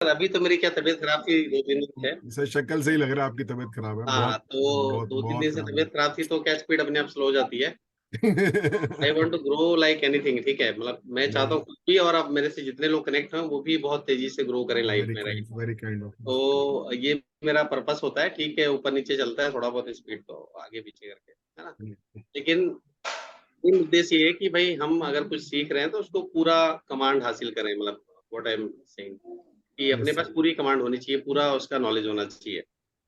अभी तो मेरी क्या तबीयत खराब थी 2-3 दिन से। सर शक्ल से ही लग रहा है आपकी तबीयत खराब है, हाँ, बहुत तो बहुत 2-3 बहुत दिन से खराब तबीयत खराब थी तो क्या स्पीड अपने आप स्लो हो जाती है। I want to grow like anything, ठीक है? मतलब मैं चाहता नहीं, हूँ खुद भी और अब मेरे से जितने लोग कनेक्ट हैं वो भी बहुत तेजी से ग्रो करें लाइफ में, right? Very kind of you. तो ये मेरा पर्पस होता है, ठीक है? ऊपर-नीचे चलता है थोड़ा बहुत स्पीड तो आगे-पीछे करके, है ना? लेकिन मेन उद्देश्य ये है कि भाई हम अगर कुछ सीख रहे हैं तो उसको पूरा कमांड हासिल करें, मतलब व्हाट आई एम सेइंग कि अपने यस पास सर। पूरी कमांड होनी चाहिए, पूरा उसका नॉलेज होना चाहिए।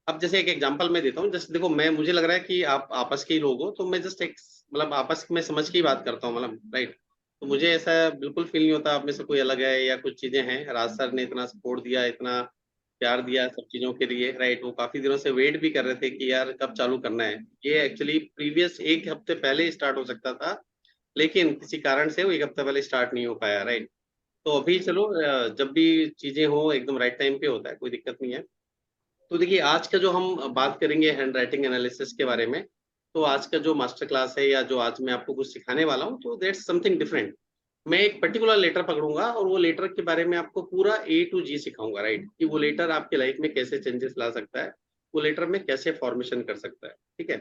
अब जैसे एक एग्जांपल मैं देता हूँ, जैसे देखो मैं मुझे लग रहा है कि आप आपस के ही लोग हो, तो मैं जस्ट एक मतलब आपस में समझ के ही बात करता हूँ, मतलब राइट? तो मुझे ऐसा बिल्कुल फ़ील नहीं होता आप में से कोई अलग है या कुछ चीज़ें हैं। राज सर ने इतना सपोर्ट दिया, इतना प्यार दिया सब चीज़ों के लिए, राइट? वो काफ़ी दिनों से वेट भी कर रहे थे कि यार कब चालू करना है। ये एक्चुअली प्रीवियस 1 हफ्ते पहले ही स्टार्ट हो सकता था, लेकिन किसी कारण से वो 1 हफ्ते पहले स्टार्ट नहीं हो पाया, राइट? तो अभी चलो जब भी चीज़ें हो एकदम राइट टाइम पे होता है, कोई दिक्कत नहीं है। तो देखिए आज का जो हम बात करेंगे हैंडराइटिंग एनालिसिस के बारे में, तो आज का जो मास्टर क्लास है या जो आज मैं आपको कुछ सिखाने वाला हूँ, तो दैट्स समथिंग डिफरेंट। मैं एक पर्टिकुलर लेटर पकड़ूँगा और वो लेटर के बारे में आपको पूरा ए टू जी सिखाऊँगा, राइट? कि वो लेटर आपकी लाइफ में कैसे चेंजेस ला सकता है, वो लेटर में कैसे फॉर्मेशन कर सकता है, ठीक है?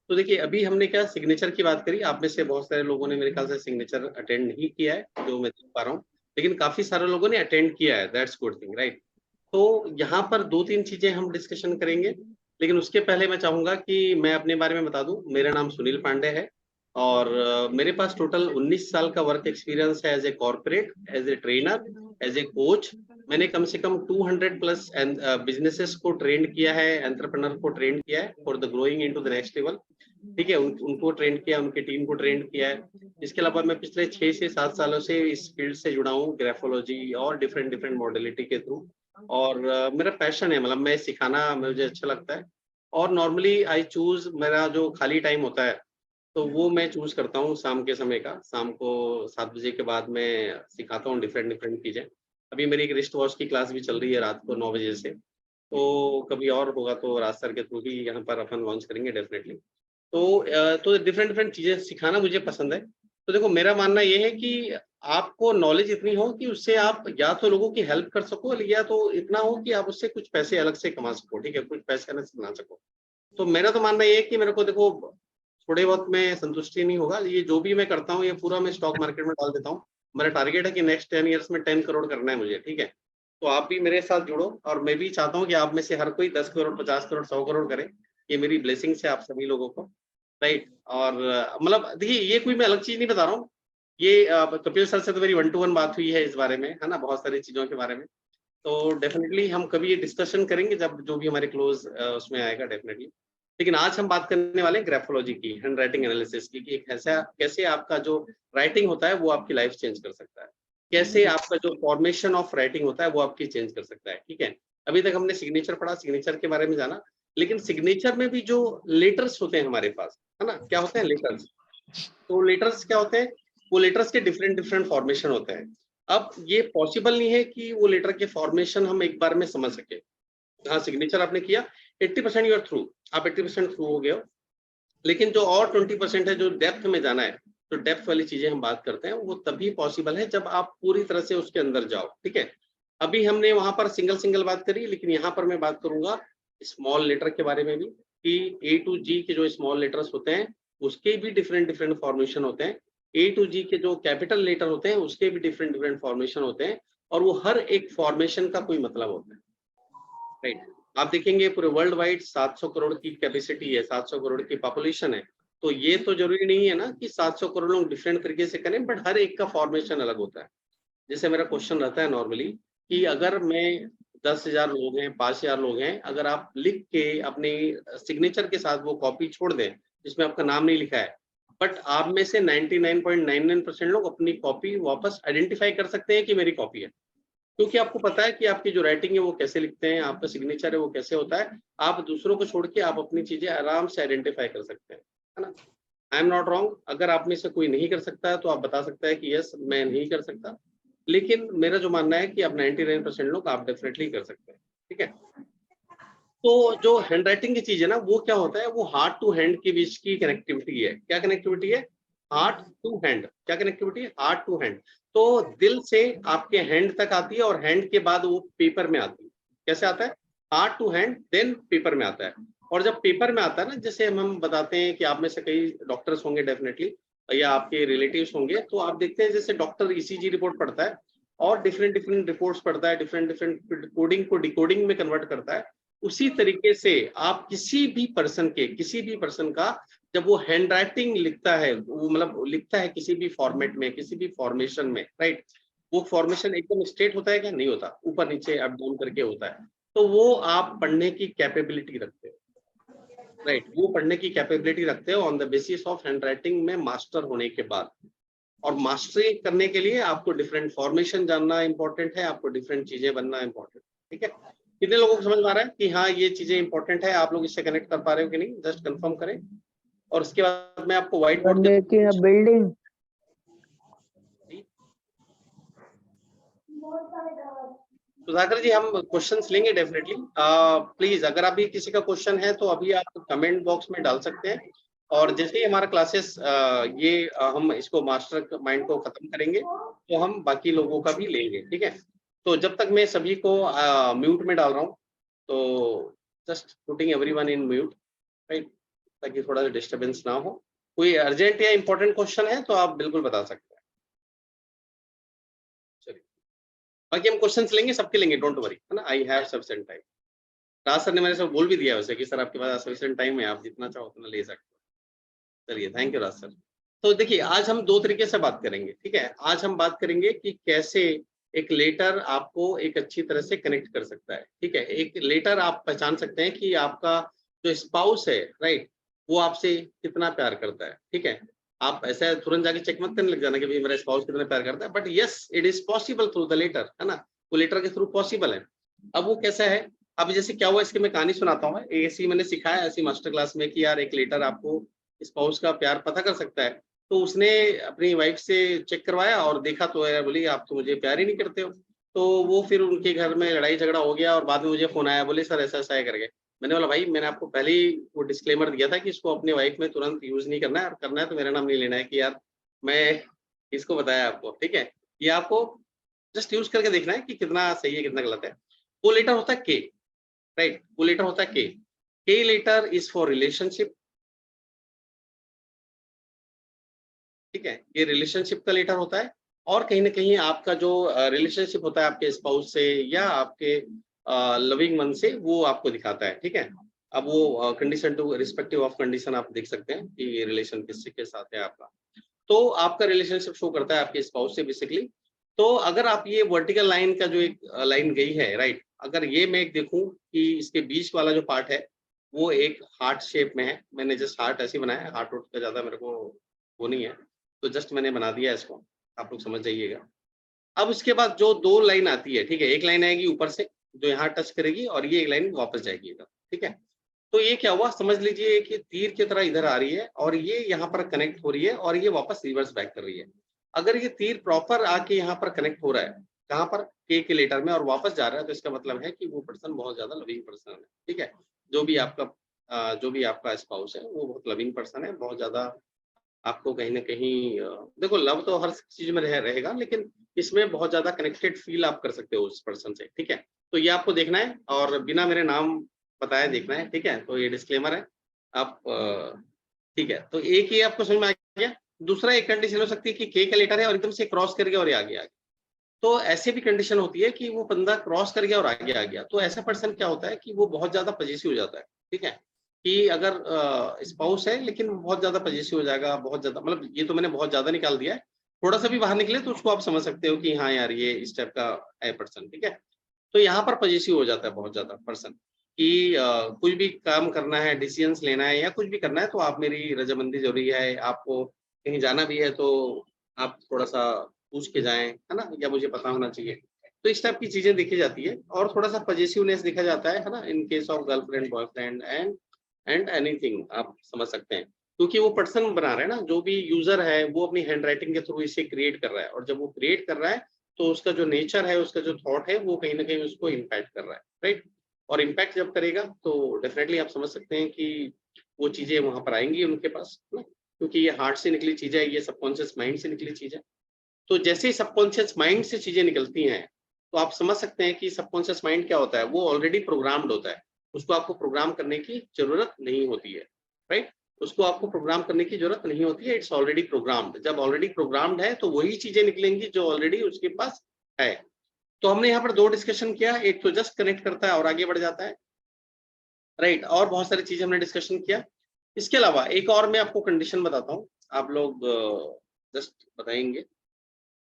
तो देखिए अभी हमने क्या सिग्नेचर की बात करी, आप में से बहुत सारे लोगों ने मेरे ख्याल से सिग्नेचर अटेंड नहीं किया है, जो मैं देख पा रहा हूँ। लेकिन काफ़ी सारे लोगों ने अटेंड किया है, दैट्स गुड थिंग, राइट? तो यहाँ पर 2-3 चीज़ें हम डिस्कशन करेंगे, लेकिन उसके पहले मैं चाहूँगा कि मैं अपने बारे में बता दूँ। मेरा नाम सुनील पांडे है और मेरे पास टोटल 19 साल का वर्क एक्सपीरियंस है as a corporate, as a trainer, as a coach. मैंने कम से कम 200 प्लस बिज़नेसेस को ट्रेन किया है, एंटरप्रेन्योर को ट्रेन किया है for the growing into the next level. ठीक है? उनको ट्रेन किया, उनकी टीम को ट्रेन किया है। इसके अलावा मैं पिछले 6 से 7 सालों से इस फील्ड से जुड़ा हूँ, ग्राफोलॉजी और डिफरेंट डिफरेंट मॉडलिटी के थ्रू। और मेरा पैशन है, मतलब मैं सिखाना मुझे अच्छा लगता है। और नॉर्मली आई चूज़ मेरा जो खाली टाइम होता है, तो वो मैं चूज़ करता हूँ शाम के समय का। शाम को 7 बजे के बाद मैं सिखाता हूँ डिफरेंट डिफरेंट चीज़ें। अभी मेरी एक रिस्ट वॉच की क्लास भी चल रही है रात को 9 बजे से। तो कभी और होगा तो राज सर के थ्रू भी यहाँ पर अपन लॉन्च करेंगे डेफिनिटली। तो डिफरेंट डिफरेंट चीज़ें सिखाना मुझे पसंद है। तो देखो मेरा मानना ये है कि आपको नॉलेज इतनी हो कि उससे आप या तो लोगों की हेल्प कर सको या तो इतना हो कि आप उससे कुछ पैसे अलग से कमा सको, ठीक है? कुछ पैसे अलग से बना सको। तो मेरा तो मानना ये है कि मेरे को देखो थोड़े बहुत में संतुष्टि नहीं होगा। ये जो भी मैं करता हूँ ये पूरा मैं स्टॉक मार्केट में डाल देता हूँ। मेरा टारगेट है कि नेक्स्ट 10 ईयर्स में 10 करोड़ करना है मुझे, ठीक है? तो आप भी मेरे साथ जुड़ो और मैं भी चाहता हूँ कि आप में से हर कोई 10 करोड़, 50 करोड़, 100 करोड़ करे। ये मेरी ब्लेसिंग्स है आप सभी लोगों को, राइट? और मतलब देखिए ये कोई मैं अलग चीज़ नहीं बता रहा हूँ। ये कपिल सर से तो मेरी वन टू वन बात हुई है इस बारे में, है ना? बहुत सारी चीज़ों के बारे में। तो डेफ़िनेटली हम कभी ये डिस्कशन करेंगे जब जो भी हमारे क्लोज़ उसमें आएगा डेफ़िनेटली। लेकिन आज हम बात करने वाले हैं ग्राफ़ोलॉजी की, हैंडराइटिंग एनालिसिस की कि एक ऐसा कैसे आपका जो राइटिंग होता है वो आपकी लाइफ़ चेंज कर सकता है। कैसे आपका जो फ़ॉर्मेशन ऑफ राइटिंग होता है वो आपकी चेंज कर सकता है, ठीक है? अभी तक हमने सिग्नेचर पढ़ा, सिग्नेचर के बारे में जाना, लेकिन सिग्नेचर में भी जो लेटर्स होते हैं हमारे पास, है ना? क्या होते हैं लेटर्स? तो लेटर्स क्या होते हैं? वो लेटर्स के डिफरेंट डिफरेंट फॉर्मेशन होते हैं। अब ये पॉसिबल नहीं है कि वो लेटर के फॉर्मेशन हम एक बार में समझ सकें। हाँ, सिग्नेचर आपने किया 80% यू आर थ्रू, आप 80% थ्रू हो गए हो। लेकिन जो और 20% है जो डेप्थ में जाना है, तो डेप्थ वाली चीज़ें हम बात करते हैं, वो तभी पॉसिबल है जब आप पूरी तरह से उसके अंदर जाओ, ठीक है? अभी हमने वहाँ पर सिंगल-सिंगल बात करी, लेकिन यहाँ पर मैं बात करूँगा स्मॉल लेटर के बारे में भी कि ए टू जी के जो स्मॉल लेटर्स होते हैं, उसके भी डिफरेंट डिफरेंट फॉर्मेशन होते हैं। ए टू जी के जो कैपिटल लेटर होते हैं, उसके भी डिफरेंट डिफरेंट फॉर्मेशन होते हैं और वो हर एक फॉर्मेशन का कोई मतलब होता है। राइट। आप देखेंगे पूरे वर्ल्ड वाइड 700 करोड़ की कैपेसिटी है, 700 करोड़ की पॉपुलेशन है। तो ये तो ज़रूरी नहीं है ना कि 700 करोड़ लोग डिफरेंट तरीके से करें, बट हर एक का फॉर्मेशन अलग होता है। जैसे मेरा क्वेश्चन रहता है नॉर्मली कि अगर मैं 10,000 लोग हैं, 5,000 लोग हैं, अगर आप लिख के अपने सिग्नेचर के साथ वो कॉपी छोड़ दें, जिसमें आपका नाम नहीं लिखा है, बट आप में से 99.99% लोग अपनी कॉपी वापस आइडेंटिफाई कर सकते हैं कि मेरी कॉपी है। क्योंकि आपको पता है कि आपकी जो राइटिंग है वो कैसे लिखते हैं, आपका सिग्नेचर है वो कैसे होता है। आप दूसरों को छोड़ के आप अपनी चीज़ें आराम से आइडेंटिफ़ाई कर सकते हैं, है ना? आई एम नॉट रॉन्ग, अगर आप में से कोई नहीं कर सकता है तो आप बता सकता है कि यस मैं नहीं कर सकता। लेकिन मेरा जो मानना है कि आप 99% लोग आप डेफिनिटली कर सकते हैं, ठीक है? तो जो हैंडराइटिंग की चीज़ है ना, वो क्या होता है, वो हार्ट टू हैंड के बीच की कनेक्टिविटी है। क्या कनेक्टिविटी है? Heart to hand. क्या कनेक्टिविटी है? Heart to hand. तो दिल से आपके हैंड तक आती है और हैंड के बाद वो पेपर में आती है। कैसे आता है? Heart to hand then paper में आता है। और जब पेपर में आता है ना, जैसे हम बताते हैं कि आप में से कई डॉक्टर्स होंगे डेफिनेटली, या आपके रिलेटिव्स होंगे, तो आप देखते हैं जैसे डॉक्टर ईसीजी रिपोर्ट पढ़ता है और डिफरेंट डिफरेंट रिपोर्ट्स पढ़ता है, डिफरेंट डिफरेंट कोडिंग को डिकोडिंग में कन्वर्ट करता है। उसी तरीके से आप किसी भी पर्सन का जब वो हैंड राइटिंग लिखता है, वो मतलब लिखता है किसी भी फॉर्मेट में, किसी भी फॉर्मेशन में, राइट, वो फॉर्मेशन एकदम स्ट्रेट होता है क्या? नहीं होता, ऊपर नीचे अप डाउन करके होता है। तो वो आप पढ़ने की कैपेबिलिटी रखते हो, राइट, वो पढ़ने की कैपेबिलिटी रखते हो on the basis of hand writing में मास्टर होने के बाद। और मास्टरी करने के लिए आपको डिफरेंट फॉर्मेशन जानना इंपॉर्टेंट है, आपको डिफरेंट चीजें बनना इंपॉर्टेंट, ठीक है। कितने लोगों को समझ में आ रहा है कि हाँ ये चीजें इंपॉर्टेंट है? आप लोग इससे कनेक्ट कर पा रहे हो कि नहीं? जस्ट कंफर्म करें। और उसके बाद मैं आपको व्हाइट बोर्ड लेकिन बिल्डिंग सुधाकर जी, हम क्वेश्चंस लेंगे डेफिनेटली। प्लीज अगर अभी किसी का क्वेश्चन है तो अभी आप कमेंट बॉक्स में डाल सकते हैं। और जैसे ही हमारा क्लासेस हम इसको मास्टर माइंड को खत्म करेंगे तो हम बाकी लोगों का भी लेंगे, ठीक है। तो जब तक मैं सभी को म्यूट में डाल रहा हूँ, तो just putting everyone in mute, right, ताकि थोड़ा सा डिस्टर्बेंस ना हो। कोई अर्जेंट या इंपॉर्टेंट क्वेश्चन है तो आप बिल्कुल बता सकते हैं। चलिए, बाकी हम क्वेश्चंस लेंगे, सबके लेंगे, डोंट वरी, है ना। I have sufficient time. Raj sir ने मेरे से बोल भी दिया वैसे कि सर आपके पास सफिशिएंट टाइम है, आप जितना चाहो उतना ले सकते हो। चलिए, थैंक यू राज सर। तो देखिए, आज हम दो तरीके से बात करेंगे, ठीक है। आज हम बात करेंगे कि कैसे एक लेटर आपको एक अच्छी तरह से कनेक्ट कर सकता है, ठीक है। एक लेटर आप पहचान सकते हैं कि आपका जो स्पाउस है, राइट, वो आपसे कितना प्यार करता है, ठीक है। आप ऐसा तुरंत जाके चेक मत करने लग जाना कि भाई मेरा स्पाउस कितना प्यार करता है, but yes it is possible through the letter, है ना। वो लेटर के थ्रू पॉसिबल है। अब वो कैसा है? अब जैसे क्या हुआ, इसकी मैं कहानी सुनाता हूँ। ऐसी मैंने सिखाया ऐसी मास्टर क्लास में कि यार एक लेटर आपको स्पाउस का प्यार पता कर सकता है। तो उसने अपनी वाइफ से चेक करवाया और देखा तो यार बोली आप तो मुझे प्यार ही नहीं करते हो। तो वो फिर उनके घर में लड़ाई झगड़ा हो गया और बाद में मुझे फोन आया, बोले सर ऐसा ऐसा है करके। मैंने बोला भाई मैंने आपको पहले ही वो डिस्क्लेमर दिया था कि इसको अपनी वाइफ में तुरंत यूज नहीं करना है, और करना है तो मेरा नाम नहीं लेना है कि यार मैं इसको बताया आपको, ठीक है। ये आपको जस्ट यूज करके देखना है कि कितना सही है कितना गलत है। वो लेटर होता है के, राइट, वो लेटर होता है के लेटर इज फॉर रिलेशनशिप, ठीक है। ये रिलेशनशिप का लेटर होता है। और कहीं ना कहीं आपका जो रिलेशनशिप होता है आपके स्पाउस से या आपके लविंग वन से, वो आपको दिखाता है, ठीक है। अब वो condition to respective of condition आप देख सकते हैं कि रिलेशन किससे के साथ है आपका। तो आपका रिलेशनशिप शो करता है आपके स्पाउस से बेसिकली। तो अगर आप ये वर्टिकल लाइन का जो एक लाइन गई है, राइट, अगर ये मैं एक देखूं कि इसके बीच वाला जो पार्ट है वो एक हार्ट शेप में है, मैंने जस्ट हार्ट ऐसे बनाया है, हार्ट का ज्यादा मेरे को वो नहीं है, तो जस्ट मैंने बना दिया इसको, आप लोग समझ जाइएगा। अब इसके बाद जो दो लाइन आती है, ठीक है, एक लाइन आएगी ऊपर से जो यहाँ टच करेगी और ये एक लाइन वापस जाएगी इधर, ठीक है। तो ये क्या हुआ, समझ लीजिए कि तीर की तरह इधर आ रही है और ये यहाँ पर कनेक्ट हो रही है और ये वापस रिवर्स बैक कर रही है। अगर ये तीर प्रॉपर आके यहाँ पर कनेक्ट हो रहा है, कहाँ पर, के लेटर में, और वापस जा रहा है, तो इसका मतलब है कि वो पर्सन बहुत ज्यादा लविंग पर्सन है, ठीक है। जो भी आपका स्पाउस है वो बहुत लविंग पर्सन है, बहुत ज्यादा आपको कहीं ना कहीं देखो लव तो हर चीज में रहेगा, लेकिन इसमें बहुत ज्यादा कनेक्टेड फील आप कर सकते हो उस पर्सन से, ठीक है। तो ये आपको देखना है और बिना मेरे नाम बताए देखना है, ठीक है। तो ये डिस्क्लेमर है आप, ठीक है। तो एक ही आपको समझ में आ गया। दूसरा एक कंडीशन हो सकती है कि के का लेटर है और एकदम से क्रॉस कर गया और ये आगे आ गया। तो ऐसे भी कंडीशन होती है कि वो बंदा क्रॉस कर गया और आगे आ गया, तो ऐसा पर्सन क्या होता है कि वो बहुत ज्यादा पजेसिव हो जाता है, ठीक है। कि अगर स्पाउस है लेकिन बहुत ज्यादा पजेसिव हो जाएगा, बहुत ज्यादा, मतलब ये तो मैंने बहुत ज्यादा निकाल दिया है, थोड़ा सा भी बाहर निकले तो उसको आप समझ सकते हो कि हाँ यार ये इस टाइप का है पर्सन, ठीक है। तो यहाँ पर पजेसिव हो जाता है बहुत ज्यादा पर्सन कि कुछ भी काम करना है, डिसीजंस लेना है या कुछ भी करना है तो आप मेरी रजामंदी जरूरी है, आपको कहीं जाना भी है तो आप थोड़ा सा पूछ के जाएं, है ना, या मुझे पता होना चाहिए। तो इस टाइप की चीजें देखी जाती है और थोड़ा सा पजेसिवनेस देखा जाता है ना, in case of girlfriend boyfriend and anything आप समझ सकते हैं। क्योंकि वो पर्सन बना रहा है ना, जो भी यूजर है वो अपनी हैंड राइटिंग के थ्रू इसे क्रिएट कर रहा है, और जब वो क्रिएट कर रहा है तो उसका जो नेचर है, उसका जो थॉट है, वो कहीं ना कहीं उसको इम्पैक्ट कर रहा है, राइट। और इम्पैक्ट जब करेगा तो डेफिनेटली आप समझ सकते हैं कि वो चीजें वहां पर आएंगी उनके पास, है ना, क्योंकि ये हार्ट से निकली चीज है, ये सबकॉन्शियस माइंड से निकली चीज है। तो जैसे ही सबकॉन्शियस माइंड से चीजें निकलती हैं, तो आप समझ सकते हैं कि सबकॉन्शियस माइंड क्या होता है, वो ऑलरेडी प्रोग्राम्ड होता है, उसको आपको प्रोग्राम करने की जरूरत नहीं होती है, राइट। उसको आपको प्रोग्राम करने की जरूरत नहीं होती है, इट्स ऑलरेडी प्रोग्राम्ड। जब ऑलरेडी प्रोग्राम्ड है तो वही चीजें निकलेंगी जो ऑलरेडी उसके पास है। तो हमने यहाँ पर दो डिस्कशन किया, एक तो जस्ट कनेक्ट करता है और आगे बढ़ जाता है, राइट, और बहुत सारी चीजें हमने डिस्कशन किया। इसके अलावा एक और मैं आपको कंडीशन बताता हूँ, आप लोग जस्ट बताएंगे।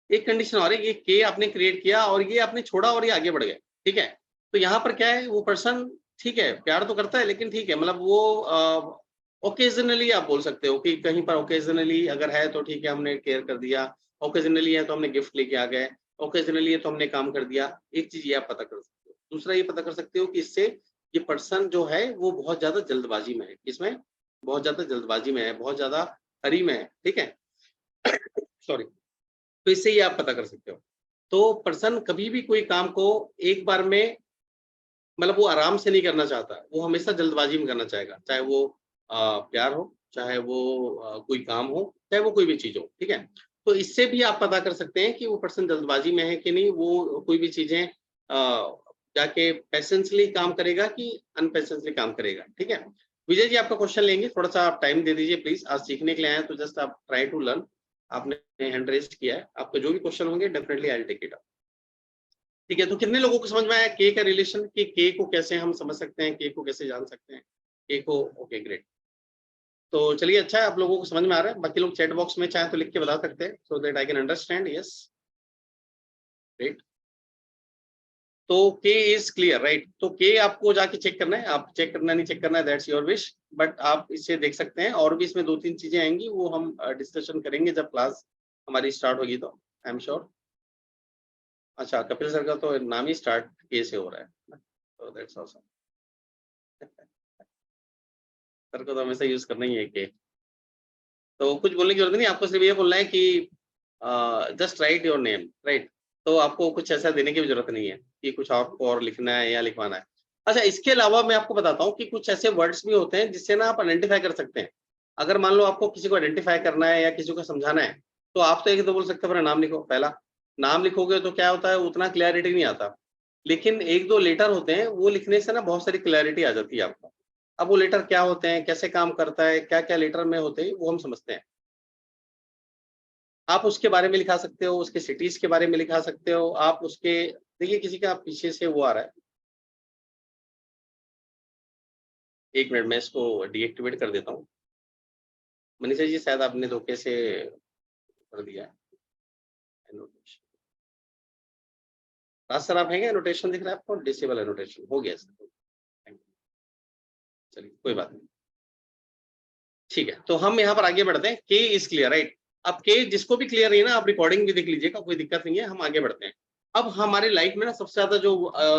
एक कंडीशन और है, ये के आपने क्रिएट किया और ये आपने छोड़ा और ये आगे बढ़ गए, ठीक है। तो यहाँ पर क्या है, वो पर्सन ठीक है प्यार तो करता है, लेकिन ठीक है, मतलब वो ओकेजनली आप बोल सकते हो कि कहीं पर ओकेजनली अगर है तो ठीक है, हमने केयर कर दिया, ओकेजनली है तो हमने गिफ्ट लेके आ गए, ओकेजनली है तो हमने काम कर दिया। एक चीज ये आप पता कर सकते हो। दूसरा ये पता कर सकते हो कि इससे ये पर्सन जो है वो बहुत ज्यादा जल्दबाजी में है, किसमें, बहुत ज्यादा जल्दबाजी में है, बहुत ज्यादा हरी में है, ठीक है। सॉरी। तो इससे ये आप पता कर सकते हो। तो पर्सन कभी भी कोई काम को एक बार में, मतलब वो आराम से नहीं करना चाहता, वो हमेशा जल्दबाजी में करना चाहेगा, चाहे वो प्यार हो, चाहे वो कोई काम हो, चाहे वो कोई भी चीज हो, ठीक है। तो इससे भी आप पता कर सकते हैं कि वो पर्सन जल्दबाजी में है कि नहीं, वो कोई भी चीजें जाके पेशेंसली काम करेगा कि अनपेशेंसली काम करेगा, ठीक है। विजय जी आपका क्वेश्चन लेंगे, थोड़ा सा आप टाइम दे दीजिए प्लीज, आज सीखने के लिए आए हैं तो जस्ट आप ट्राई टू लर्न। आपने हैंड रेज किया है, आपके जो भी क्वेश्चन होंगे definitely I will take it up. ठीक है, तो कितने लोगों को समझ में आया के का रिलेशन, कि के को कैसे हम समझ सकते हैं, के को कैसे जान सकते हैं, के को, ओके ग्रेट। तो चलिए, अच्छा है आप लोगों को समझ में आ रहा है। बाकी लोग चैट बॉक्स में चाहे तो लिख के बता सकते हैं, so that I can understand. Yes, great. तो के इज क्लियर, राइट। तो के आपको जाके चेक करना है, आप चेक करना नहीं चेक करना है, दैट्स योर विश, बट आप इसे देख सकते हैं। और भी इसमें दो तीन चीजें आएंगी, वो हम डिस्कशन करेंगे जब क्लास हमारी स्टार्ट होगी, तो आई एम श्योर। अच्छा, कपिल सर का तो नाम ही स्टार्ट के से हो रहा है, तो दैट्स ऑसम। सर को तो हमेशा यूज करना ही है के। तो कुछ बोलने की जरूरत नहीं, आपको सिर्फ ये बोलना है कि just right your name, right. तो आपको कुछ ऐसा देने की भी जरूरत नहीं है कि कुछ आपको और लिखना है या लिखवाना है। अच्छा, इसके अलावा मैं आपको बताता हूँ कि कुछ ऐसे वर्ड्स भी होते हैं जिससे ना आप आइडेंटिफाई कर सकते हैं। अगर मान लो आपको किसी को आइडेंटिफाई करना है या किसी को समझाना है, तो आप तो एक तो बोल सकते हो अपना नाम लिखो। पहला नाम लिखोगे तो क्या होता है, उतना क्लैरिटी नहीं आता, लेकिन एक दो लेटर होते हैं, वो लिखने से ना बहुत सारी क्लैरिटी आ जाती है आपको। अब वो लेटर क्या होते हैं, कैसे काम करता है, क्या क्या लेटर में होते हैं, वो हम समझते हैं। आप उसके बारे में लिखा सकते हो, उसके सिटीज के बारे में लिखा सकते हो, आप उसके, देखिए किसी का पीछे से वो आ रहा है, एक मिनट मैं इसको डीएक्टिवेट कर देता हूँ। मनीषा जी शायद आपने धोखे से कर दिया है एनोटेशन। राज सर आप हैं क्या, एनोटेशन दिख रहा है आपको, डिसेबल एनोटेशन हो गया सर, चलिए कोई बात नहीं। ठीक है, तो हम यहाँ पर आगे बढ़ते हैं। के इज क्लियर, राइट। अब के जिसको भी क्लियर नहीं है ना, आप रिकॉर्डिंग भी देख लीजिएगा, कोई दिक्कत नहीं है, हम आगे बढ़ते हैं। अब हमारे लाइफ में ना सबसे ज्यादा जो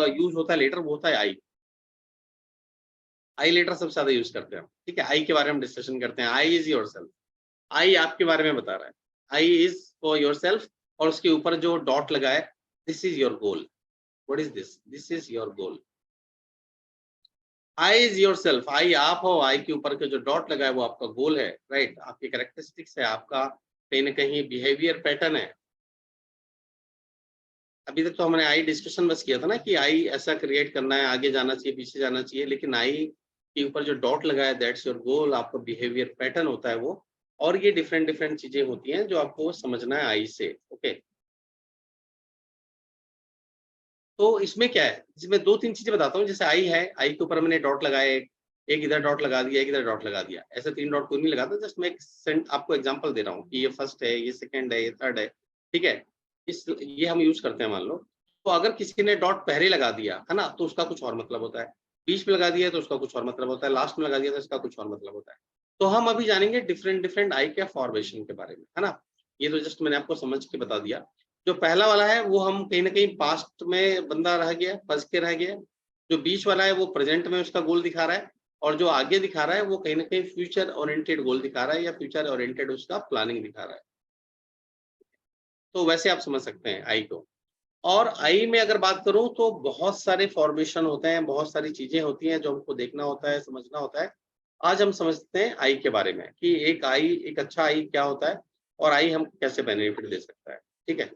यूज होता है लेटर, वो होता है आई। आई लेटर सबसे ज्यादा यूज करते हैं, ठीक है। आई के बारे में डिस्कशन करते हैं। I is your self, I आपके बारे में बता रहा है, I is for your self. और उसके ऊपर जो डॉट लगा है, this is your goal. What is this, this is your goal. I is your self, I आप हो, आई के ऊपर के जो डॉट लगा है वो आपका गोल है, राइट। आपकी कैरेक्टरिस्टिक्स है, आपका कहीं ना कहीं बिहेवियर पैटर्न है। अभी तक तो हमने आई डिस्कशन बस किया था ना, कि आई ऐसा क्रिएट करना है, आगे जाना चाहिए, पीछे जाना चाहिए, लेकिन आई के ऊपर जो डॉट लगा है, दैट्स योर गोल, आपका बिहेवियर पैटर्न होता है वो। और ये डिफरेंट डिफरेंट चीजें होती हैं जो आपको समझना है आई से, ओके। तो इसमें क्या है, इसमें दो तीन चीजें बताता हूँ। जैसे आई है, आई के ऊपर मैंने डॉट लगाए, एक इधर डॉट लगा दिया, एक इधर डॉट लगा दिया, ऐसे तीन डॉट कोई नहीं लगाता। जस्ट मैं आपको एग्जांपल दे रहा हूँ कि ये फर्स्ट है, ये सेकंड है, ये थर्ड है, ठीक है। ये हम यूज करते हैं मान लो। तो अगर किसी ने डॉट पहले लगा दिया है ना, तो उसका कुछ और मतलब होता है, बीच में लगा दिया तो उसका कुछ और मतलब होता है, लास्ट में लगा दिया तो इसका कुछ और मतलब होता है। तो हम अभी जानेंगे डिफरेंट डिफरेंट आई के फॉर्मेशन के बारे में, है ना। ये तो जस्ट मैंने आपको समझ के बता दिया। जो पहला वाला है वो हम कहीं ना कहीं पास्ट में बंदा रह गया, फंस के रह गया। जो बीच वाला है वो प्रेजेंट में उसका गोल दिखा रहा है, और जो आगे दिखा रहा है वो कहीं ना कहीं फ्यूचर ओरिएंटेड गोल दिखा रहा है, या फ्यूचर ओरिएंटेड उसका प्लानिंग दिखा रहा है। तो वैसे आप समझ सकते हैं आई को। और आई में अगर बात करूं तो बहुत सारे फॉर्मेशन होते हैं, बहुत सारी चीजें होती हैं जो हमको देखना होता है, समझना होता है। आज हम समझते हैं आई के बारे में, कि एक आई, एक अच्छा आई क्या होता है, और आई हम कैसे बेनिफिट दे सकता है, ठीक है।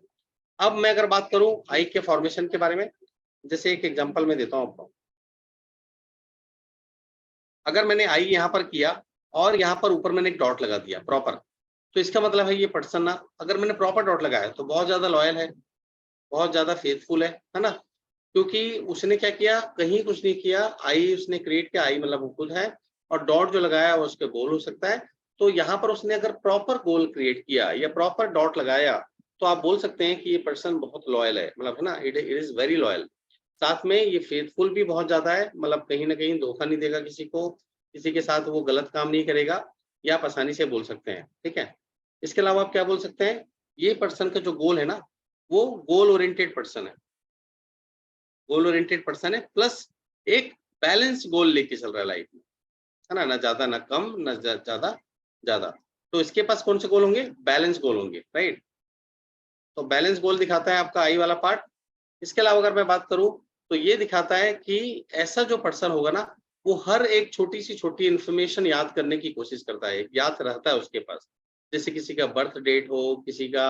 अब मैं अगर बात करूं आई के फॉर्मेशन के बारे में, जैसे एक एग्जांपल मैं देता हूं आपको। अगर मैंने आई यहाँ पर किया और यहाँ पर ऊपर मैंने एक डॉट लगा दिया प्रॉपर, तो इसका मतलब है ये पर्सन ना, अगर मैंने प्रॉपर डॉट लगाया तो बहुत ज्यादा लॉयल है, बहुत ज्यादा फेथफुल है ना, क्योंकि उसने क्या किया, कहीं कुछ नहीं किया, आई उसने क्रिएट किया, आई मतलब वो खुद है, और डॉट जो लगाया वो उसके गोल हो सकता है। तो यहाँ पर उसने अगर प्रॉपर गोल क्रिएट किया या प्रॉपर डॉट लगाया, तो आप बोल सकते हैं कि ये पर्सन बहुत लॉयल है, मतलब है ना, इट इज वेरी लॉयल। साथ में ये फेथफुल भी बहुत ज्यादा है, मतलब कहीं ना कहीं धोखा नहीं देगा किसी को, किसी के साथ वो गलत काम नहीं करेगा, ये आप आसानी से बोल सकते हैं, ठीक है। इसके अलावा आप क्या बोल सकते हैं, ये पर्सन का जो गोल है ना, वो गोल ओरिएंटेड पर्सन है, गोल ओरिएंटेड पर्सन है, प्लस एक बैलेंस गोल लेके चल रहा है लाइफ में, है ना ज्यादा ना कम ना ज्यादा ज्यादा। तो इसके पास कौन से गोल होंगे, बैलेंस गोल होंगे, राइट। तो बैलेंस गोल दिखाता है आपका आई वाला पार्ट। इसके अलावा अगर मैं बात करूं, तो ये दिखाता है कि ऐसा जो पर्सन होगा ना, वो हर एक छोटी सी छोटी इन्फॉर्मेशन याद करने की कोशिश करता है, याद रहता है उसके पास। जैसे किसी का बर्थ डेट हो, किसी का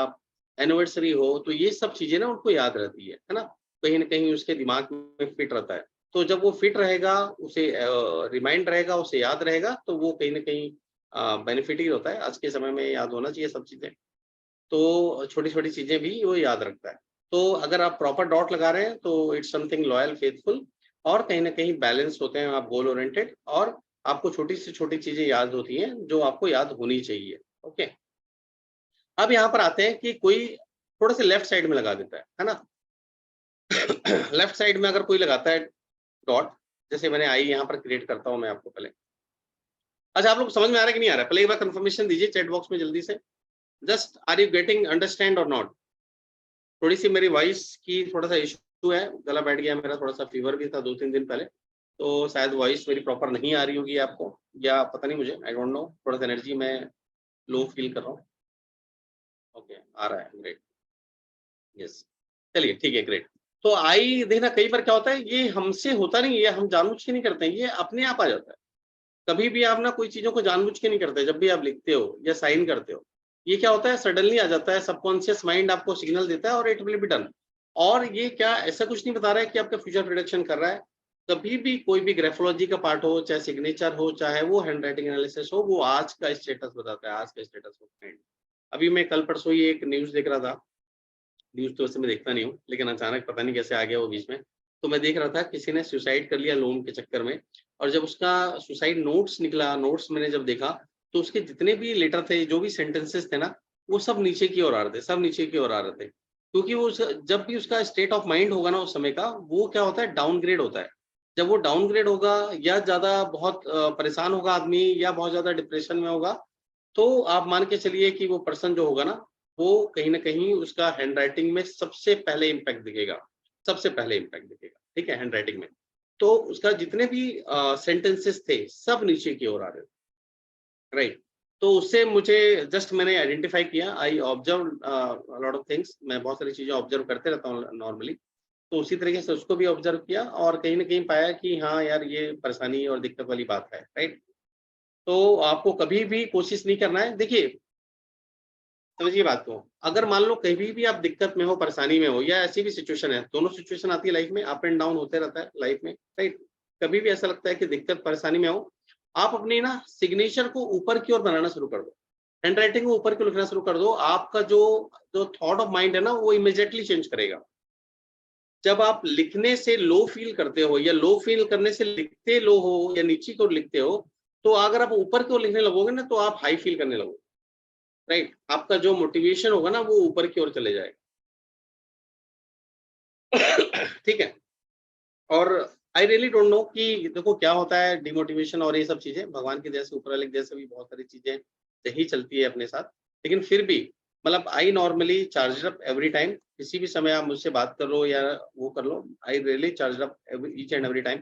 एनिवर्सरी हो, तो ये सब चीजें ना उनको याद रहती है ना, कहीं ना कहीं उसके दिमाग में फिट रहता है। तो जब वो फिट रहेगा, उसे रिमाइंड रहेगा, उसे याद रहेगा, तो वो कहीं ना कहीं बेनिफिट ही होता है। आज के समय में याद होना चाहिए सब चीजें, तो छोटी-छोटी चीज़ें भी वो याद रखता है। तो अगर आप प्रॉपर डॉट लगा रहे हैं तो इट्स समथिंग लॉयल, फेथफुल, और कहीं न कहीं बैलेंस होते हैं आप, गोल ओरिएंटेड, और आपको छोटी से छोटी चीज़ें याद होती हैं जो आपको याद होनी चाहिए। ओके। अब यहाँ पर आते हैं कि कोई थोड़े-से लेफ्ट साइड में लगा देता है ना? लेफ्ट साइड में अगर कोई लगाता है डॉट, जैसे मैंने आई यहाँ पर क्रिएट करता हूँ मैं आपको पहले। अच्छा, आप लोग को समझ में आ रहा है कि नहीं आ रहा है? पहले एक बार कन्फर्मेशन दीजिए चैट बॉक्स में जल्दी से। Just are you getting understand or not? थोड़ी सी मेरी वॉइस की थोड़ा सा इशू है, गला बैठ गया मेरा, थोड़ा सा फीवर भी था 2-3 दिन पहले, तो शायद वॉइस मेरी प्रॉपर नहीं आ रही होगी आपको, या पता नहीं मुझे, आई डोंट नो, थोड़ा सा एनर्जी मैं लो फील कर रहा हूँ। ओके, आ रहा है, ग्रेट, यस, चलिए ठीक है, ग्रेट। तो आई देखना कई बार क्या होता है, ये हमसे होता नहीं है, हम जानबूझ के नहीं करते हैं, ये अपने आप आ जाता है। कभी भी आप ना कोई चीज़ों को जानबूझ के नहीं करते, जब भी आप लिखते हो या साइन करते हो, ये क्या होता है, सडनली आ जाता है, सबकॉन्शियस माइंड आपको सिग्नल देता है और इट विल बी डन। और ये क्या ऐसा कुछ नहीं बता रहा है कि आपका फ्यूचर प्रेडिक्शन कर रहा है। कभी भी कोई भी ग्राफोलॉजी का पार्ट हो, चाहे सिग्नेचर हो, चाहे वो हैंडराइटिंग एनालिसिस हो, वो आज का स्टेटस बताता है, आज का स्टेटस ऑफ माइंड। अभी मैं कल परसों ही एक न्यूज़ देख रहा था, न्यूज़ तो वैसे मैं देखता नहीं हूँ, लेकिन अचानक पता नहीं कैसे आ गया वो बीच में। तो मैं देख रहा था किसी ने सुसाइड कर लिया लोन के चक्कर में, और जब उसका सुसाइड नोट्स निकला, नोट्स मैंने जब देखा, तो उसके जितने भी लेटर थे, जो भी सेंटेंसेस थे ना, वो सब नीचे की ओर आ रहे थे, सब नीचे की ओर आ रहे थे। क्योंकि वो जब भी उसका स्टेट ऑफ माइंड होगा ना उस समय का, वो क्या होता है, डाउनग्रेड होता है। जब वो डाउनग्रेड होगा, या ज़्यादा बहुत परेशान होगा आदमी, या बहुत ज़्यादा डिप्रेशन में होगा, तो आप मान के चलिए कि वो पर्सन जो होगा ना, वो कहीं न कहीं उसका हैंडराइटिंग में सबसे पहले इम्पैक्ट दिखेगा, सबसे पहले इम्पैक्ट दिखेगा, ठीक है, हैंडराइटिंग में। तो उसका जितने भी सेंटेंसेस थे, सब नीचे की ओर आ रहे थे, राइट। तो उससे मुझे जस्ट मैंने आइडेंटिफाई किया, I observe lot of things, मैं बहुत सारी चीज़ें ऑब्जर्व करते रहता हूँ नॉर्मली। तो उसी तरीके से उसको भी ऑब्जर्व किया, और कहीं न कहीं पाया कि हाँ यार, ये परेशानी और दिक्कत वाली बात है, राइट। तो आपको कभी भी कोशिश नहीं करना है, देखिए समझिए बात को, अगर मान लो कभी भी आप दिक्कत में हो, परेशानी में हो, या ऐसी भी सिचुएशन है, दोनों सिचुएशन आती है लाइफ में, अप एंड डाउन होते रहता है लाइफ में, राइट। कभी भी ऐसा लगता है कि दिक्कत परेशानी में हो, आप अपनी ना सिग्नेचर को ऊपर की ओर बनाना शुरू कर दो, हैंड राइटिंग को ऊपर की ओर लिखना शुरू कर दो। आपका जो जो थॉट ऑफ माइंड है ना, वो इमीडिएटली चेंज करेगा। जब आप लिखने से लो फील करते हो, या लो फील करने से लिखते लो हो, या नीचे की ओर लिखते हो, तो अगर आप ऊपर की ओर लिखने लगोगे ना, तो आप हाई फील करने लगोगे, राइट। आपका जो मोटिवेशन होगा ना, वो ऊपर की ओर चले जाएगा। ठीक है। और आई रियली डोंट नो कि देखो क्या होता है डिमोटिवेशन और ये सब चीजें, भगवान की दया से, ऊपर वाले की दया से भी बहुत सारी चीजें सही चलती है अपने साथ। लेकिन फिर भी मतलब I normally charge up every time, किसी भी समय आप मुझसे बात कर लो या वो कर लो, I really charge up each and every time.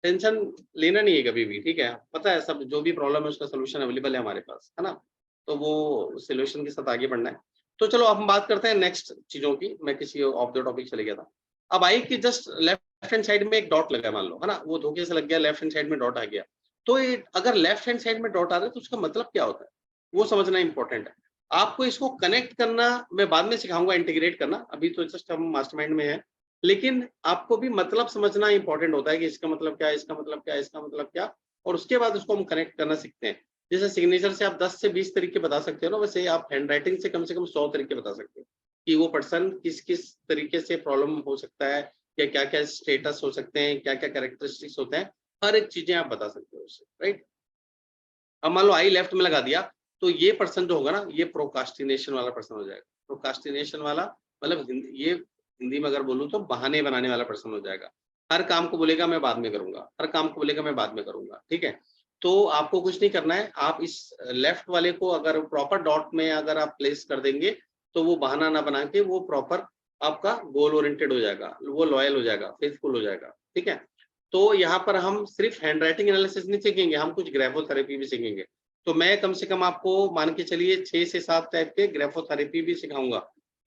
Tension लेना नहीं है कभी भी, ठीक है। पता है सब जो भी प्रॉब्लम है उसका सोल्यूशन अवेलेबल है हमारे पास, है ना। तो वो सोल्यूशन के साथ आगे बढ़ना है। तो चलो अब हम बात करते हैं नेक्स्ट चीजों की, मैं किसी ऑफ द टॉपिक चले गया था। अब आई कि जस्ट लेफ्ट हैंड साइड में एक डॉट लगा है मान लो, है ना, वो धोखे से लग गया, लेफ्ट हैंड साइड में डॉट आ गया। तो ये अगर लेफ्ट हैंड साइड में डॉट आ रहा है तो उसका मतलब क्या होता है, वो समझना इंपॉर्टेंट है। आपको इसको कनेक्ट करना मैं बाद में सिखाऊंगा, इंटीग्रेट करना, अभी तो जस्ट हम मास्टरमाइंड में है। लेकिन आपको भी मतलब समझना इंपॉर्टेंट होता है कि इसका मतलब क्या है, इसका मतलब क्या है, इसका मतलब क्या, और उसके बाद उसको हम कनेक्ट करना सीखते हैं। जैसे सिग्नेचर से आप 10 से 20 तरीके बता सकते हो ना, वैसे आप हैंड राइटिंग से कम 100 तरीके बता सकते हो कि वो पर्सन किस किस तरीके से प्रॉब्लम हो सकता है, या क्या क्या स्टेटस हो सकते हैं, क्या क्या कैरेक्टरिस्टिक्स होते हैं, हर एक चीजें आप बता सकते हो उससे, राइट। अब मान लो आई लेफ्ट में लगा दिया, तो ये पर्सन जो होगा ना, ये प्रोकास्टिनेशन वाला पर्सन हो जाएगा। प्रोकास्टिनेशन वाला मतलब ये हिंदी में अगर बोलूँ तो बहाने बनाने वाला पर्सन हो जाएगा। हर काम को बोलेगा मैं बाद में करूंगा, हर काम को बोलेगा मैं बाद में करूंगा, ठीक है। तो आपको कुछ नहीं करना है, आप इस लेफ्ट वाले को अगर प्रॉपर डॉट में अगर आप प्लेस कर देंगे, तो वो बहाना ना बना के वो प्रॉपर आपका गोल ओरिएंटेड हो जाएगा, वो लॉयल हो जाएगा, फेथफुल हो जाएगा, ठीक है। तो यहाँ पर हम सिर्फ हैंडराइटिंग एनालिसिस नहीं सीखेंगे, हम कुछ ग्राफोथेरेपी भी सीखेंगे। तो मैं कम से कम आपको मान के चलिए 6 से 7 टाइप के ग्राफोथेरेपी भी सिखाऊंगा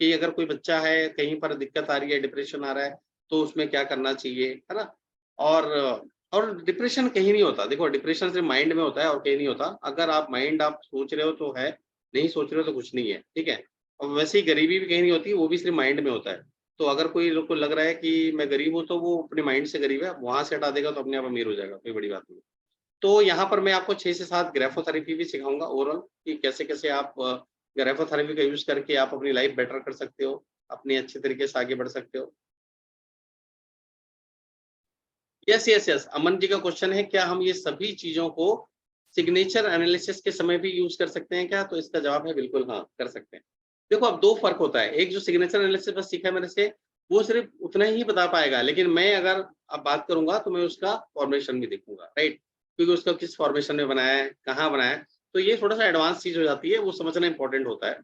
कि अगर कोई बच्चा है, कहीं पर दिक्कत आ रही है, डिप्रेशन आ रहा है, तो उसमें क्या करना चाहिए, है ना। और और डिप्रेशन कहीं नहीं होता, देखो डिप्रेशन सिर्फ माइंड में होता है और कहीं नहीं होता। अगर आप माइंड आप सोच रहे हो तो है, नहीं सोच रहे हो तो कुछ नहीं है, ठीक है। और वैसे ही गरीबी भी कहीं नहीं होती, वो भी सिर्फ माइंड में होता है। तो अगर कोई लोग को लग रहा है कि मैं गरीब हूँ, तो वो अपने माइंड से गरीब है, वहां से हटा देगा तो अपने आप अमीर हो जाएगा, कोई बड़ी बात नहीं। तो यहाँ पर मैं आपको 6 से 7 ग्राफोथेरेपी भी सिखाऊंगा ओवरऑल, कि कैसे-कैसे आप ग्राफोथेरेपी का यूज़ करके आप अपनी लाइफ बेटर कर सकते हो, अपनी अच्छे तरीके से आगे बढ़ सकते हो। Yes, yes, yes, Aman ji का क्वेश्चन है, क्या हम ये सभी चीज़ों को सिग्नेचर एनालिसिस के समय भी यूज़ कर सकते हैं क्या? तो इसका जवाब है बिल्कुल हाँ, कर सकते हैं। देखो अब 2 फ़र्क होता है, एक जो सिग्नेचर एनालिसिस बस सीखा है मैंने से, वो सिर्फ़ उतना ही बता पाएगा, लेकिन मैं अगर अब बात करूँगा तो मैं उसका फ़ॉर्मेशन भी देखूँगा, राइट? क्योंकि उसका किस फ़ॉर्मेशन में बनाया है, कहाँ बनाया है, तो ये थोड़ा-सा एडवांस चीज़ हो जाती है, वो समझना इम्पोर्टेंट होता है।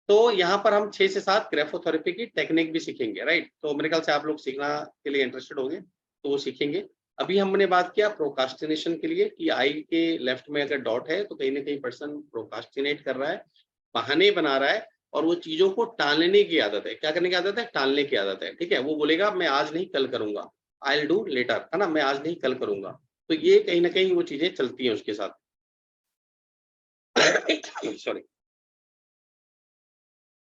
तो यहाँ पर हम 6 से 7 ग्राफोथेरेपी की टेक्निक भी सीखेंगे, राइट? तो मेरे ख्याल से आप लोग सीखना के लिए इंटरेस्टेड होंगे, तो वो सीखेंगे। अभी हमने बात किया प्रोक्रास्टिनेशन के लिए कि आई के लेफ्ट में अगर डॉट है, तो कहीं न कहीं पर्सन प्रोक्रास्टिनेट कर रहा है, बहाने बना रहा है, और वो चीज़ों को टालने की आदत है। क्या करने की आदत है? टालने की आदत है, ठीक है? वो बोलेगा मैं आज नहीं कल करूँगा, आई विल डू लेटर, है ना? मैं आज नहीं कल करूँगा। तो ये कहीं न कहीं वो चीज़ें चलती हैं उसके साथ। सॉरी।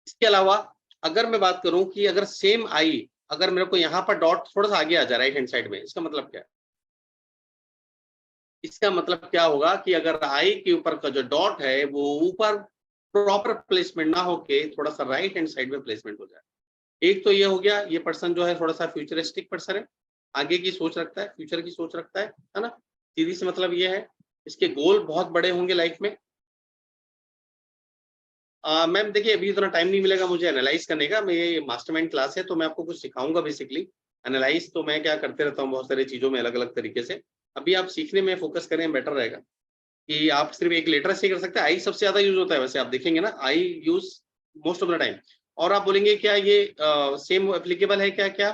इसके अलावा अगर मैं बात करूं कि अगर सेम आई, अगर मेरे को यहाँ पर डॉट थोड़ा सा आगे आ जाए राइट हैंड साइड में, इसका मतलब क्या है? इसका मतलब क्या होगा कि अगर आई के ऊपर का जो डॉट है वो ऊपर प्रॉपर प्लेसमेंट ना होके थोड़ा सा राइट हैंड साइड में प्लेसमेंट हो जाए। एक तो ये हो गया, ये पर्सन जो है थोड़ा सा फ्यूचरिस्टिक पर्सन है, आगे की सोच रखता है, फ्यूचर की सोच रखता है ना। सीधी सी मतलब ये है, इसके गोल बहुत बड़े होंगे लाइफ में। मैम देखिए अभी इतना टाइम नहीं मिलेगा मुझे एनालाइज करने का, मेरी मास्टरमाइंड क्लास है तो मैं आपको कुछ सिखाऊंगा बेसिकली। एनालाइज तो मैं क्या करते रहता हूँ बहुत सारी चीज़ों में अलग अलग तरीके से। अभी आप सीखने में फोकस करें, बेटर रहेगा कि आप सिर्फ एक लेटर से ही कर सकते हैं। आई सबसे ज़्यादा यूज़ होता है, वैसे आप देखेंगे ना, I use most of the time. और आप बोलेंगे क्या ये सेम एप्लीकेबल है क्या क्या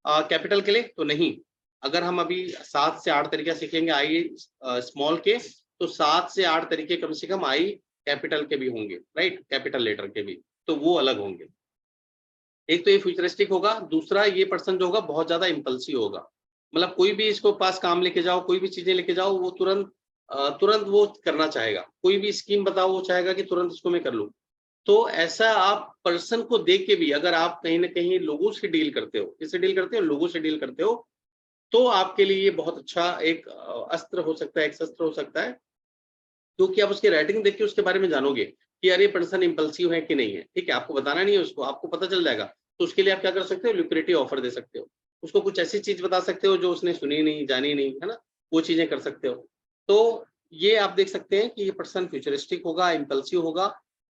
कैपिटल के लिए? तो नहीं। अगर हम अभी 7 से 8 तरीके सीखेंगे आई स्मॉल के, तो 7 से 8 तरीके कम से कम आई कैपिटल के भी होंगे, राइट? कैपिटल लेटर के भी, तो वो अलग होंगे। एक तो ये फ्यूचरिस्टिक होगा, दूसरा ये पर्सन जो होगा बहुत ज़्यादा इम्पल्सिव होगा। मतलब कोई भी इसको पास काम लेके जाओ, कोई भी चीज़ें लेके जाओ, वो तुरंत वो करना चाहेगा। कोई भी स्कीम बताओ, वो चाहेगा कि तुरंत इसको मैं कर लूँ। तो ऐसा आप पर्सन को देख के भी अगर आप कहीं न कहीं लोगों से डील करते हो, किससे डील करते हो? लोगों से डील करते हो, तो आपके लिए ये बहुत अच्छा एक अस्त्र हो सकता है, एक शस्त्र हो सकता है। क्योंकि आप उसकी राइटिंग देख के उसके बारे में जानोगे कि अरे पर्सन इम्पल्सिव है कि नहीं है, ठीक है? आपको बताना नहीं है उसको, आपको पता चल जाएगा। तो उसके लिए आप क्या कर सकते हो? ल्यूक्रेटिव ऑफर दे सकते हो। उसको कुछ ऐसी चीज़ बता सकते हो जो उसने सुनी नहीं, जानी नहीं, है ना? वो चीज़ें कर सकते हो। तो ये आप देख सकते हैं कि ये पर्सन फ्यूचरिस्टिक होगा, इम्पल्सिव होगा,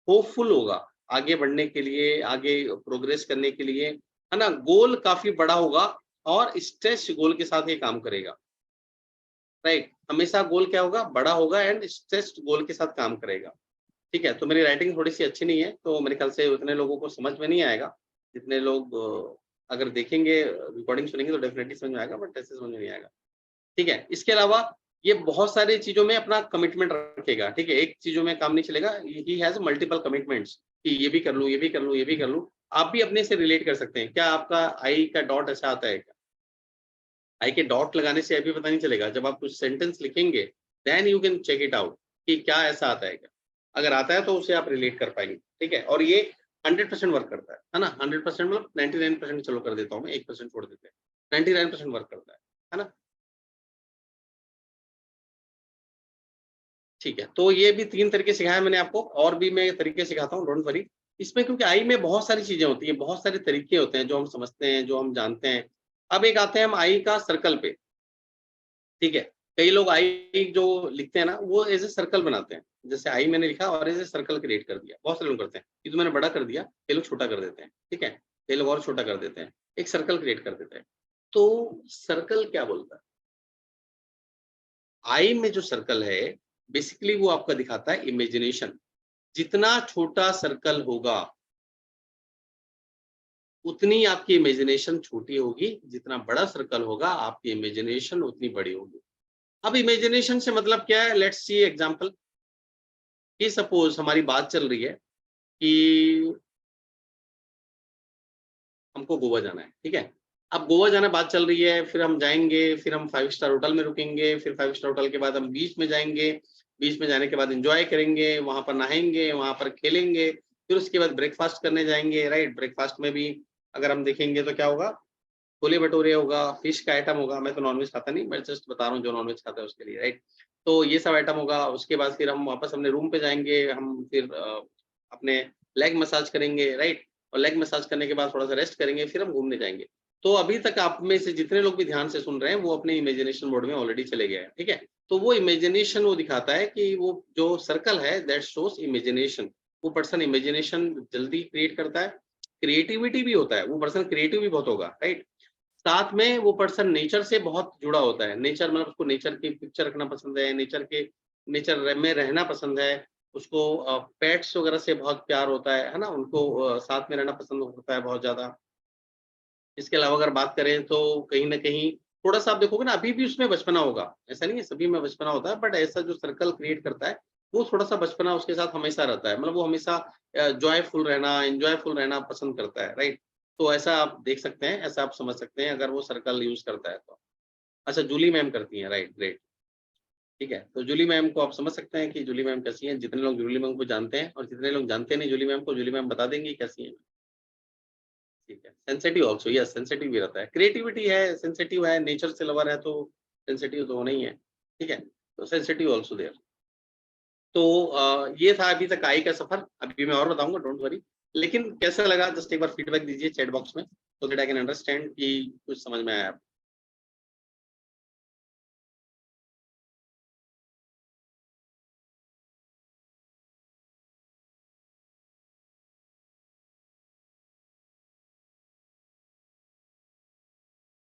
होपफुल होगा, आगे बढ़ने के लिए, आगे प्रोग्रेस करने के लिए, है ना? गोल काफ़ी बड़ा होगा और स्ट्रेच गोल के साथ ये काम करेगा। राइट, हमेशा गोल क्या होगा? बड़ा होगा एंड स्ट्रेस्ड गोल के साथ काम करेगा। ठीक है, तो मेरी राइटिंग थोड़ी-सी अच्छी नहीं है, तो मेरे ख्याल से उतने लोगों को समझ में नहीं आएगा। जितने लोग अगर देखेंगे, रिकॉर्डिंग सुनेंगे तो डेफिनिटली समझ में आएगा, बट ऐसे समझ में नहीं आएगा। ठीक है, इसके अलावा ये बहुत सारी चीज़ों में अपना कमिटमेंट रखेगा, ठीक है? एक चीज़ों में काम नहीं चलेगा, ही हैज़ मल्टीपल कमिटमेंट्स कि ये भी कर लूँ, ये भी कर लूँ, ये भी कर लूँ। आप भी अपने से रिलेट कर सकते हैं। क्या आपका आई का डॉट ऐसा आता है क्या? आई के डॉट लगाने से अभी पता नहीं चलेगा, जब आप कुछ सेंटेंस लिखेंगे, then you can check it out कि क्या ऐसा आता है क्या? अगर आता है तो उसे आप रिलेट कर पाएंगे, ठीक है। और ये 100% वर्क करता है ना। 100% मतलब 99% चलो कर देता हूँ मैं, 1% छोड़ देते हैं, 99% वर्क करता है ना। ठीक है, तो ये भी 3 तरीके सिखाया मैंने आपको, और भी मैं तरीके सिखाता हूँ, डोंट वरी। इसमें क्योंकि आई में बहुत सारी चीजें होती हैं, बहुत सारे तरीके होते हैं जो हम समझते हैं, जो हम जानते हैं। अब एक आते हैं हम आई का सर्कल पे, ठीक है। कई लोग आई जो लिखते हैं ना, वो एज ए सर्कल बनाते हैं। जैसे आई मैंने लिखा और एज ए सर्कल क्रिएट कर दिया, बहुत सारे लोग करते हैं। ये तो मैंने बड़ा कर दिया, कई लोग छोटा कर देते हैं, ठीक है। कई लोग और छोटा कर देते हैं, एक सर्कल क्रिएट कर देते हैं। तो सर्कल क्या बोलता है? आई में जो सर्कल है, बेसिकली वो आपका दिखाता है इमेजिनेशन। जितना छोटा सर्कल होगा उतनी आपकी इमेजिनेशन छोटी होगी, जितना बड़ा सर्कल होगा आपकी इमेजिनेशन उतनी बड़ी होगी। अब इमेजिनेशन से मतलब क्या है? Let's see example. कि सपोज हमारी बात चल रही है कि हमको गोवा जाना है, ठीक है। अब गोवा जाना बात चल रही है, फिर हम जाएंगे, फिर हम 5 स्टार होटल में रुकेंगे, फिर 5 स्टार होटल के बाद हम बीच में जाएंगे, बीच में जाने के बाद एंजॉय करेंगे, वहां पर नहाएंगे, वहां पर खेलेंगे, फिर उसके बाद ब्रेकफास्ट करने जाएंगे, राइट। ब्रेकफास्ट में भी अगर हम देखेंगे तो क्या होगा? छोले भटूरे होगा, फिश का आइटम होगा। मैं तो नॉनवेज खाता नहीं, मैं जस्ट बता रहा हूँ जो नॉनवेज खाता है उसके लिए, राइट। तो ये सब आइटम होगा। उसके बाद फिर हम वापस अपने रूम पे जाएंगे, हम फिर अपने लेग मसाज करेंगे, राइट। और लेग मसाज करने के बाद थोड़ा सा रेस्ट करेंगे, फिर हम घूमने जाएंगे। तो अभी तक आप में से जितने लोग भी ध्यान से सुन रहे हैं, वो अपने इमेजिनेशन मोड में ऑलरेडी चले गए हैं, ठीक है। तो वो इमेजिनेशन वो दिखाता है कि वो जो सर्कल है दैट शोज इमेजिनेशन। वो पर्सन इमेजिनेशन जल्दी क्रिएट करता है। क्रिएटिविटी भी होता है, वो पर्सन क्रिएटिव भी बहुत होगा, राइट। साथ में वो पर्सन नेचर से बहुत जुड़ा होता है। नेचर मतलब उसको नेचर की पिक्चर रखना पसंद है, नेचर में रहना पसंद है। उसको पेट्स वगैरह से बहुत प्यार होता है ना? उनको साथ में रहना पसंद होता है बहुत ज़्यादा। इसके अलावा अगर बात करें तो कहीं न कहीं थोड़ा-सा आप देखोगे ना, अभी भी उसमें बचपना होगा। ऐसा नहीं है सभी में बचपना होता है, बट ऐसा जो सर्कल क्रिएट करता है, वो थोड़ा-सा बचपना उसके साथ हमेशा रहता है। मतलब वो हमेशा जॉयफुल रहना, एन्जॉयफुल रहना पसंद करता है, राइट? तो ऐसा आप देख सकते हैं, ऐसा आप समझ सकते हैं अगर वो सर्कल यूज़ करता है तो। अच्छा, जूली मैम करती हैं, राइट, ग्रेट, ठीक है। तो जूली मैम को आप समझ सकते हैं कि जूली मैम कैसी हैं। जितने लोग जूली मैम को जानते हैं और जितने लोग जानते नहीं जूली मैम को, जूली मैम बता देंगी कैसी हैं। ठीक है। सेंसिटिव आल्सो, यस, सेंसिटिव भी रहता है। क्रिएटिविटी है, सेंसिटिव है, नेचर से लवर है तो सेंसिटिव तो होना ही है। ठीक है? तो सेंसिटिव आल्सो देयर। तो ये था अभी तक आई का सफर। अभी मैं और बताऊँगा, डोंट वरी। लेकिन कैसा लगा जस्ट एक बार फीडबैक दीजिए चैट बॉक्स में, so that I can understand कि कुछ समझ में आया।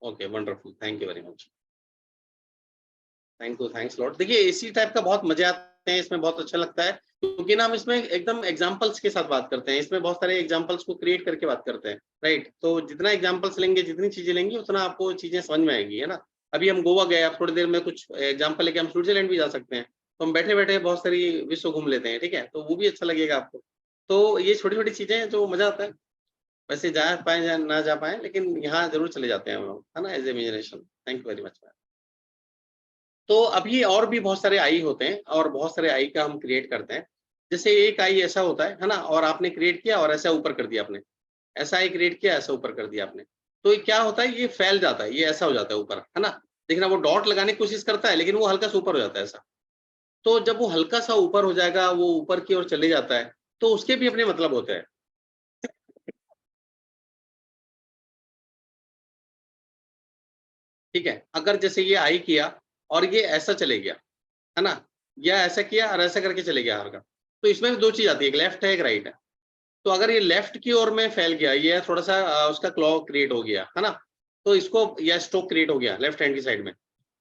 Okay, wonderful, thank you very much. Thank you, thanks lot. देखिए इसी टाइप का बहुत मजे आते हैं, इसमें बहुत अच्छा लगता है, क्योंकि ना हम इसमें एकदम एग्जांपल्स के साथ बात करते हैं। इसमें बहुत सारे एग्जांपल्स को क्रिएट करके बात करते हैं, राइट। तो जितना एग्जांपल्स लेंगे, जितनी चीजें लेंगे, उतना आपको चीजें समझ में आएगी, है ना। अभी हम गोवा गए, आप थोड़ी देर में कुछ एग्जाम्पल लेके हम स्विट्जरलैंड भी जा सकते हैं। तो हम बैठे बैठे बहुत सारी विश्व घूम लेते हैं, ठीक है। तो वो भी अच्छा लगेगा आपको। तो ये छोटी छोटी चीजें हैं जो मजा आता है। वैसे जा पाए या ना जा पाए, लेकिन यहाँ जरूर चले जाते हैं हम लोग, है ना, as imagination. Thank you very much. तो अभी और भी बहुत सारे आई होते हैं और बहुत सारे आई का हम क्रिएट करते हैं। जैसे एक आई ऐसा होता है ना? और आपने क्रिएट किया और ऐसा ऊपर कर दिया आपने। ऐसा आई क्रिएट किया, ऐसा ऊपर कर दिया आपने। तो ये क्या होता है? ये फैल जाता है, ये ऐसा हो जाता है ऊपर, है ना? देखना वो डॉट लगाने की कोशिश करता है, लेकिन वो हल्का सा ऊपर हो जाता है ऐसा। तो जब वो हल्का सा ऊपर हो जाएगा, वो ऊपर की ओर चले जाता है, तो उसके भी अपने मतलब होते हैं। ठीक है? अगर जैसे ये आई किया और ये ऐसा चले गया, है ना? या ऐसा किया और ऐसा करके चले गया हल्का। तो इसमें भी 2 चीज़ आती है, एक लेफ्ट है, एक राइट है। तो अगर ये लेफ्ट की ओर में फैल गया, ये थोड़ा-सा उसका क्लॉ क्रिएट हो गया, है ना? तो इसको या स्ट्रोक क्रिएट हो गया लेफ्ट हैंड की साइड में।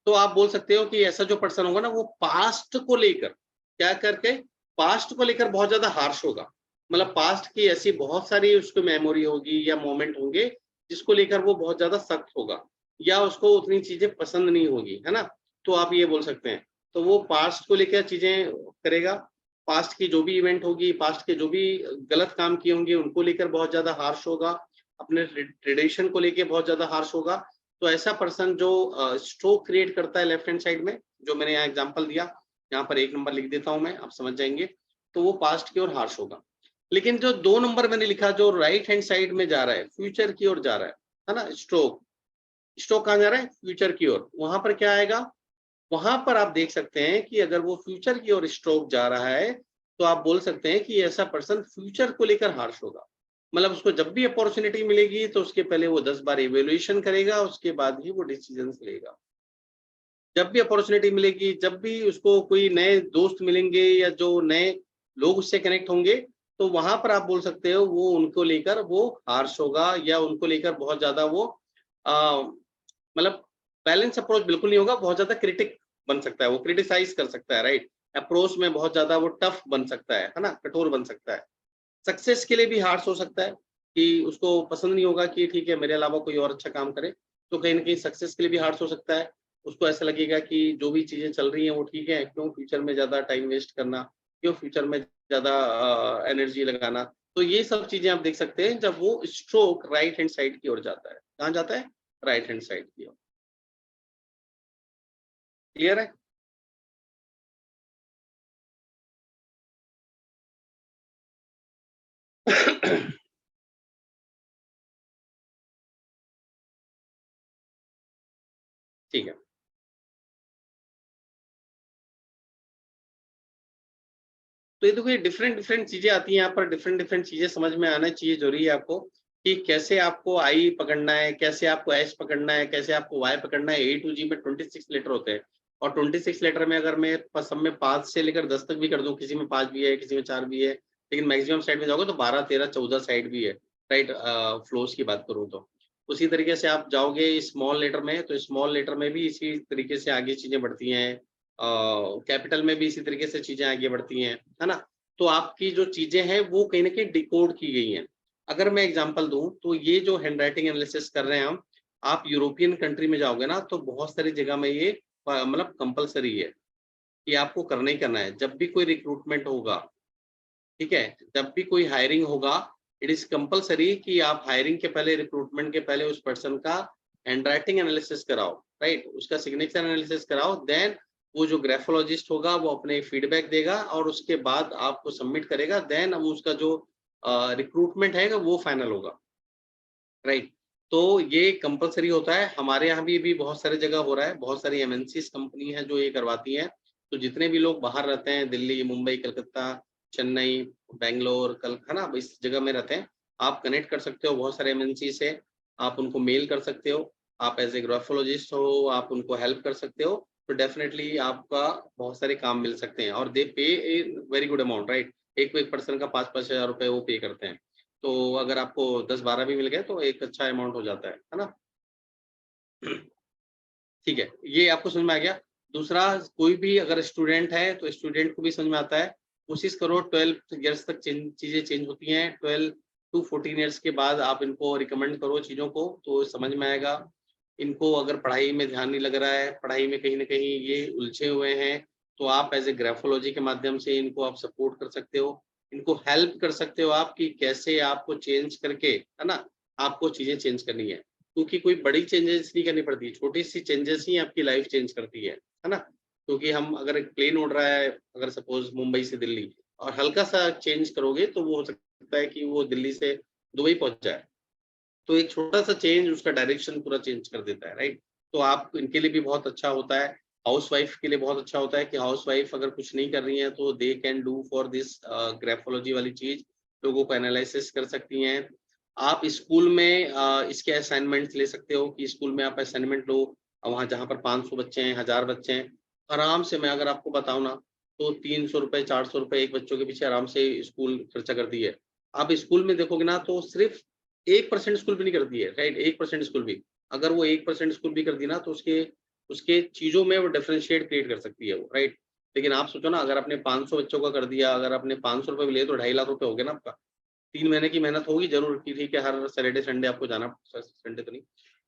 तो आप बोल सकते हो कि ऐसा जो पर्सन होगा ना, वो पास्ट को लेकर क्या करके, पास्ट को लेकर बहुत ज़्यादा हार्श होगा। मतलब पास्ट की ऐसी बहुत सारी उसको मेमोरी होगी या मोमेंट होंगे, जिसको लेकर वो बहुत ज़्यादा सख्त होगा या उसको उतनी चीज़ें पसंद नहीं होगी, है ना? तो आप ये बोल सकते हैं। तो वो पास्ट को लेकर चीज़ें करेगा। पास्ट की जो भी इवेंट होगी, पास्ट के जो भी गलत काम किए होंगे, उनको लेकर बहुत ज़्यादा हार्श होगा। अपने ट्रेडिशन को लेके बहुत ज़्यादा हार्श होगा। तो ऐसा पर्सन जो स्ट्रोक क्रिएट करता है लेफ्ट हैंड साइड में, जो मैंने यहाँ एग्जांपल दिया, यहाँ पर 1 नंबर लिख देता हूँ मैं, आप समझ जाएँगे। तो वो पास्ट की ओर हार्श होगा। लेकिन जो 2 नंबर मैंने लिखा जो राइट हैंड साइड में जा रहा है, फ्यूचर की ओर जा रहा है ना? स्ट्रोक, स्ट्रोक कहाँ जा रहा है? फ्यूचर की ओर। वहां पर क्या आएगा? वहां पर आप देख सकते हैं कि अगर वो फ्यूचर की ओर स्ट्रोक जा रहा है तो आप बोल सकते हैं कि ऐसा पर्सन फ्यूचर को लेकर हार्श होगा। मतलब उसको जब भी अपॉर्चुनिटी मिलेगी तो उसके पहले वो 10 बार इवेल्युएशन करेगा, उसके बाद ही वो डिसीजन लेगा। जब भी अपॉर्चुनिटी मिलेगी, जब भी उसको कोई नए दोस्त मिलेंगे या जो नए लोग उससे कनेक्ट होंगे, तो वहां पर आप बोल सकते हो वो उनको लेकर वो हार्श होगा या उनको लेकर बहुत ज्यादा वो मतलब बैलेंस अप्रोच बिल्कुल नहीं होगा, बहुत ज्यादा क्रिटिक बन सकता है, वो क्रिटिसाइज कर सकता है, राइट? अप्रोच में बहुत ज्यादा वो टफ बन सकता है ना? कठोर बन सकता है। सक्सेस के लिए भी हार्श हो सकता है कि उसको पसंद नहीं होगा कि ठीक है मेरे अलावा कोई और अच्छा काम करे, तो कहीं न कहीं सक्सेस के लिए भी हार्श हो सकता है। उसको ऐसा लगेगा कि जो भी चीज़ें चल रही हैं वो ठीक है, क्यों फ्यूचर में ज़्यादा टाइम वेस्ट करना, क्यों फ्यूचर में ज़्यादा एनर्जी लगाना। तो ये सब चीज़ें आप देख सकते हैं जब वो स्ट्रोक राइट हैंड साइड की ओर जाता है। कहाँ जाता है? राइट हैंड साइड की ओर। क्लियर है? ठीक है। तो ये देखो ये डिफरेंट डिफरेंट चीजें आती हैं यहाँ पर, डिफरेंट डिफरेंट चीजें समझ में आना चाहिए, जरूरी है आपको कि कैसे आपको आई पकड़ना है, कैसे आपको एच पकड़ना है, कैसे आपको वाई पकड़ना है। ए टू जी में 26 लेटर होते हैं और 26 लेटर में अगर मैं सब में 5 से लेकर 10 तक भी कर दूं, किसी में 5 भी है, किसी में 4 भी है, लेकिन मैक्सिमम साइड में जाओगे तो 12 13 14 साइड भी है, राइट? फ्लोज की बात करूँ तो उसी तरीके से आप जाओगे स्मॉल लेटर में, तो स्मॉल लेटर में भी इसी तरीके से आगे चीजें बढ़ती हैं, कैपिटल में भी इसी तरीके से चीजें आगे बढ़ती हैं, है ना? तो आपकी जो चीजें हैं वो कहीं न कहीं डिकोड की गई हैं। अगर मैं एग्जांपल दूँ तो ये जो हैंडराइटिंग एनालिसिस कर रहे हैं हम, आप यूरोपियन कंट्री में जाओगे ना तो बहुत सारी जगह में ये मतलब कंपल्सरी है कि आपको करना ही करना है। जब भी कोई रिक्रूटमेंट होगा, ठीक है? जब भी कोई हायरिंग होगा, इट इज़ कंपल्सरी कि आप हायरिंग के पहले, रिक्रूटमेंट के पहले उस पर्सन का हैंडराइटिंग एनालिसिस कराओ, राइट? उसका सिग्नेचर एनालिसिस कराओ, देन वो जो ग्राफोलॉजिस्ट होगा वो अपने फीडबैक देगा और उसके बाद आपको सबमिट करेगा, देन अब उसका जो रिक्रूटमेंट है वो फाइनल होगा, राइट? तो ये कंपल्सरी होता है। हमारे यहाँ भी बहुत सारी जगह हो रहा है, बहुत सारी एमएनसीज़ कंपनी है जो ये करवाती हैं। तो जितने भी लोग बाहर रहते हैं, दिल्ली, मुंबई, कलकत्ता, चेन्नई, बैंगलोर, कल है ना? इस जगह में रहते हैं, आप कनेक्ट कर सकते हो बहुत सारे एमएनसी से, आप उनको मेल कर सकते हो, आप एज़ ए ग्राफोलॉजिस्ट हो, आप उनको हेल्प कर सकते हो, तो डेफिनिटली आपका बहुत सारे काम मिल सकते हैं और दे पे a very good amount, right? एक पर्सन का 5-5 हज़ार रुपए वो पे करते हैं। तो अगर आपको 10-12 भी मिल गए तो एक अच्छा अमाउंट हो जाता है ना? ठीक है, ये आपको समझ में आ गया। दूसरा, कोई भी अगर स्टूडेंट है तो स्टूडेंट को भी समझ में आता है। कोशिश करो 12th ईयर्स तक चीज़ें चेंज होती हैं। 12 टू 14 ईयर्स के बाद आप इनको रिकमेंड करो चीज़ों को तो समझ में आएगा। इनको अगर पढ़ाई में ध्यान नहीं लग रहा है, पढ़ाई में कहीं न कहीं ये उलझे हुए हैं, तो आप एज़ ए ग्राफोलॉजी के माध्यम से इनको आप सपोर्ट कर सकते हो। इनको हेल्प कर सकते हो आप कि कैसे आपको चेंज करके, है ना? आपको चीज़ें चेंज करनी है। क्योंकि कोई बड़ी चेंजेस नहीं करनी पड़ती, छोटी-सी चेंजेस ही आपकी लाइफ चेंज करती है ना? क्योंकि हम अगर एक प्लेन उड़ रहा है, अगर सपोज़ मुंबई से दिल्ली और हल्का-सा चेंज करोगे तो वो हो सकता है कि वो दिल्ली से दुबई पहुँच जाए। तो एक छोटा-सा चेंज उसका डायरेक्शन पूरा चेंज कर देता है, राइट? तो आप इनके लिए भी बहुत अच्छा होता है। हाउसवाइफ के लिए बहुत अच्छा होता है कि हाउसवाइफ अगर कुछ नहीं कर रही हैं तो they can do for this graphology वाली चीज़, लोगों को एनालिसिस कर सकती हैं। आप स्कूल में इसके असाइनमेंट्स ले सकते हो कि स्कूल में आप असाइनमेंट लो, वहाँ जहाँ पर 500 बच्चे हैं, 1000 बच्चे हैं, आराम से मैं अगर आपको बताऊँ ना, तो ₹300 ₹400 एक बच्चों के पीछे आराम से स्कूल खर्चा करती है। आप स्कूल में देखोगे ना तो सिर्फ़ 1% स्कूल भी नहीं करती है, राइट? 1% स्कूल भी। अगर वो 1% स्कूल भी कर दी ना तो उसके उसके चीज़ों में वो डिफरेंशिएट क्रिएट कर सकती है वो, राइट? लेकिन आप सोचो ना अगर आपने 500 बच्चों का कर दिया, अगर आपने ₹500 भी लिए तो ₹2.5 लाख हो गए ना आपका। 3 महीने की मेहनत होगी ज़रूर कि ठीक है हर सैटरडे संडे आपको जाना संडे तो नहीं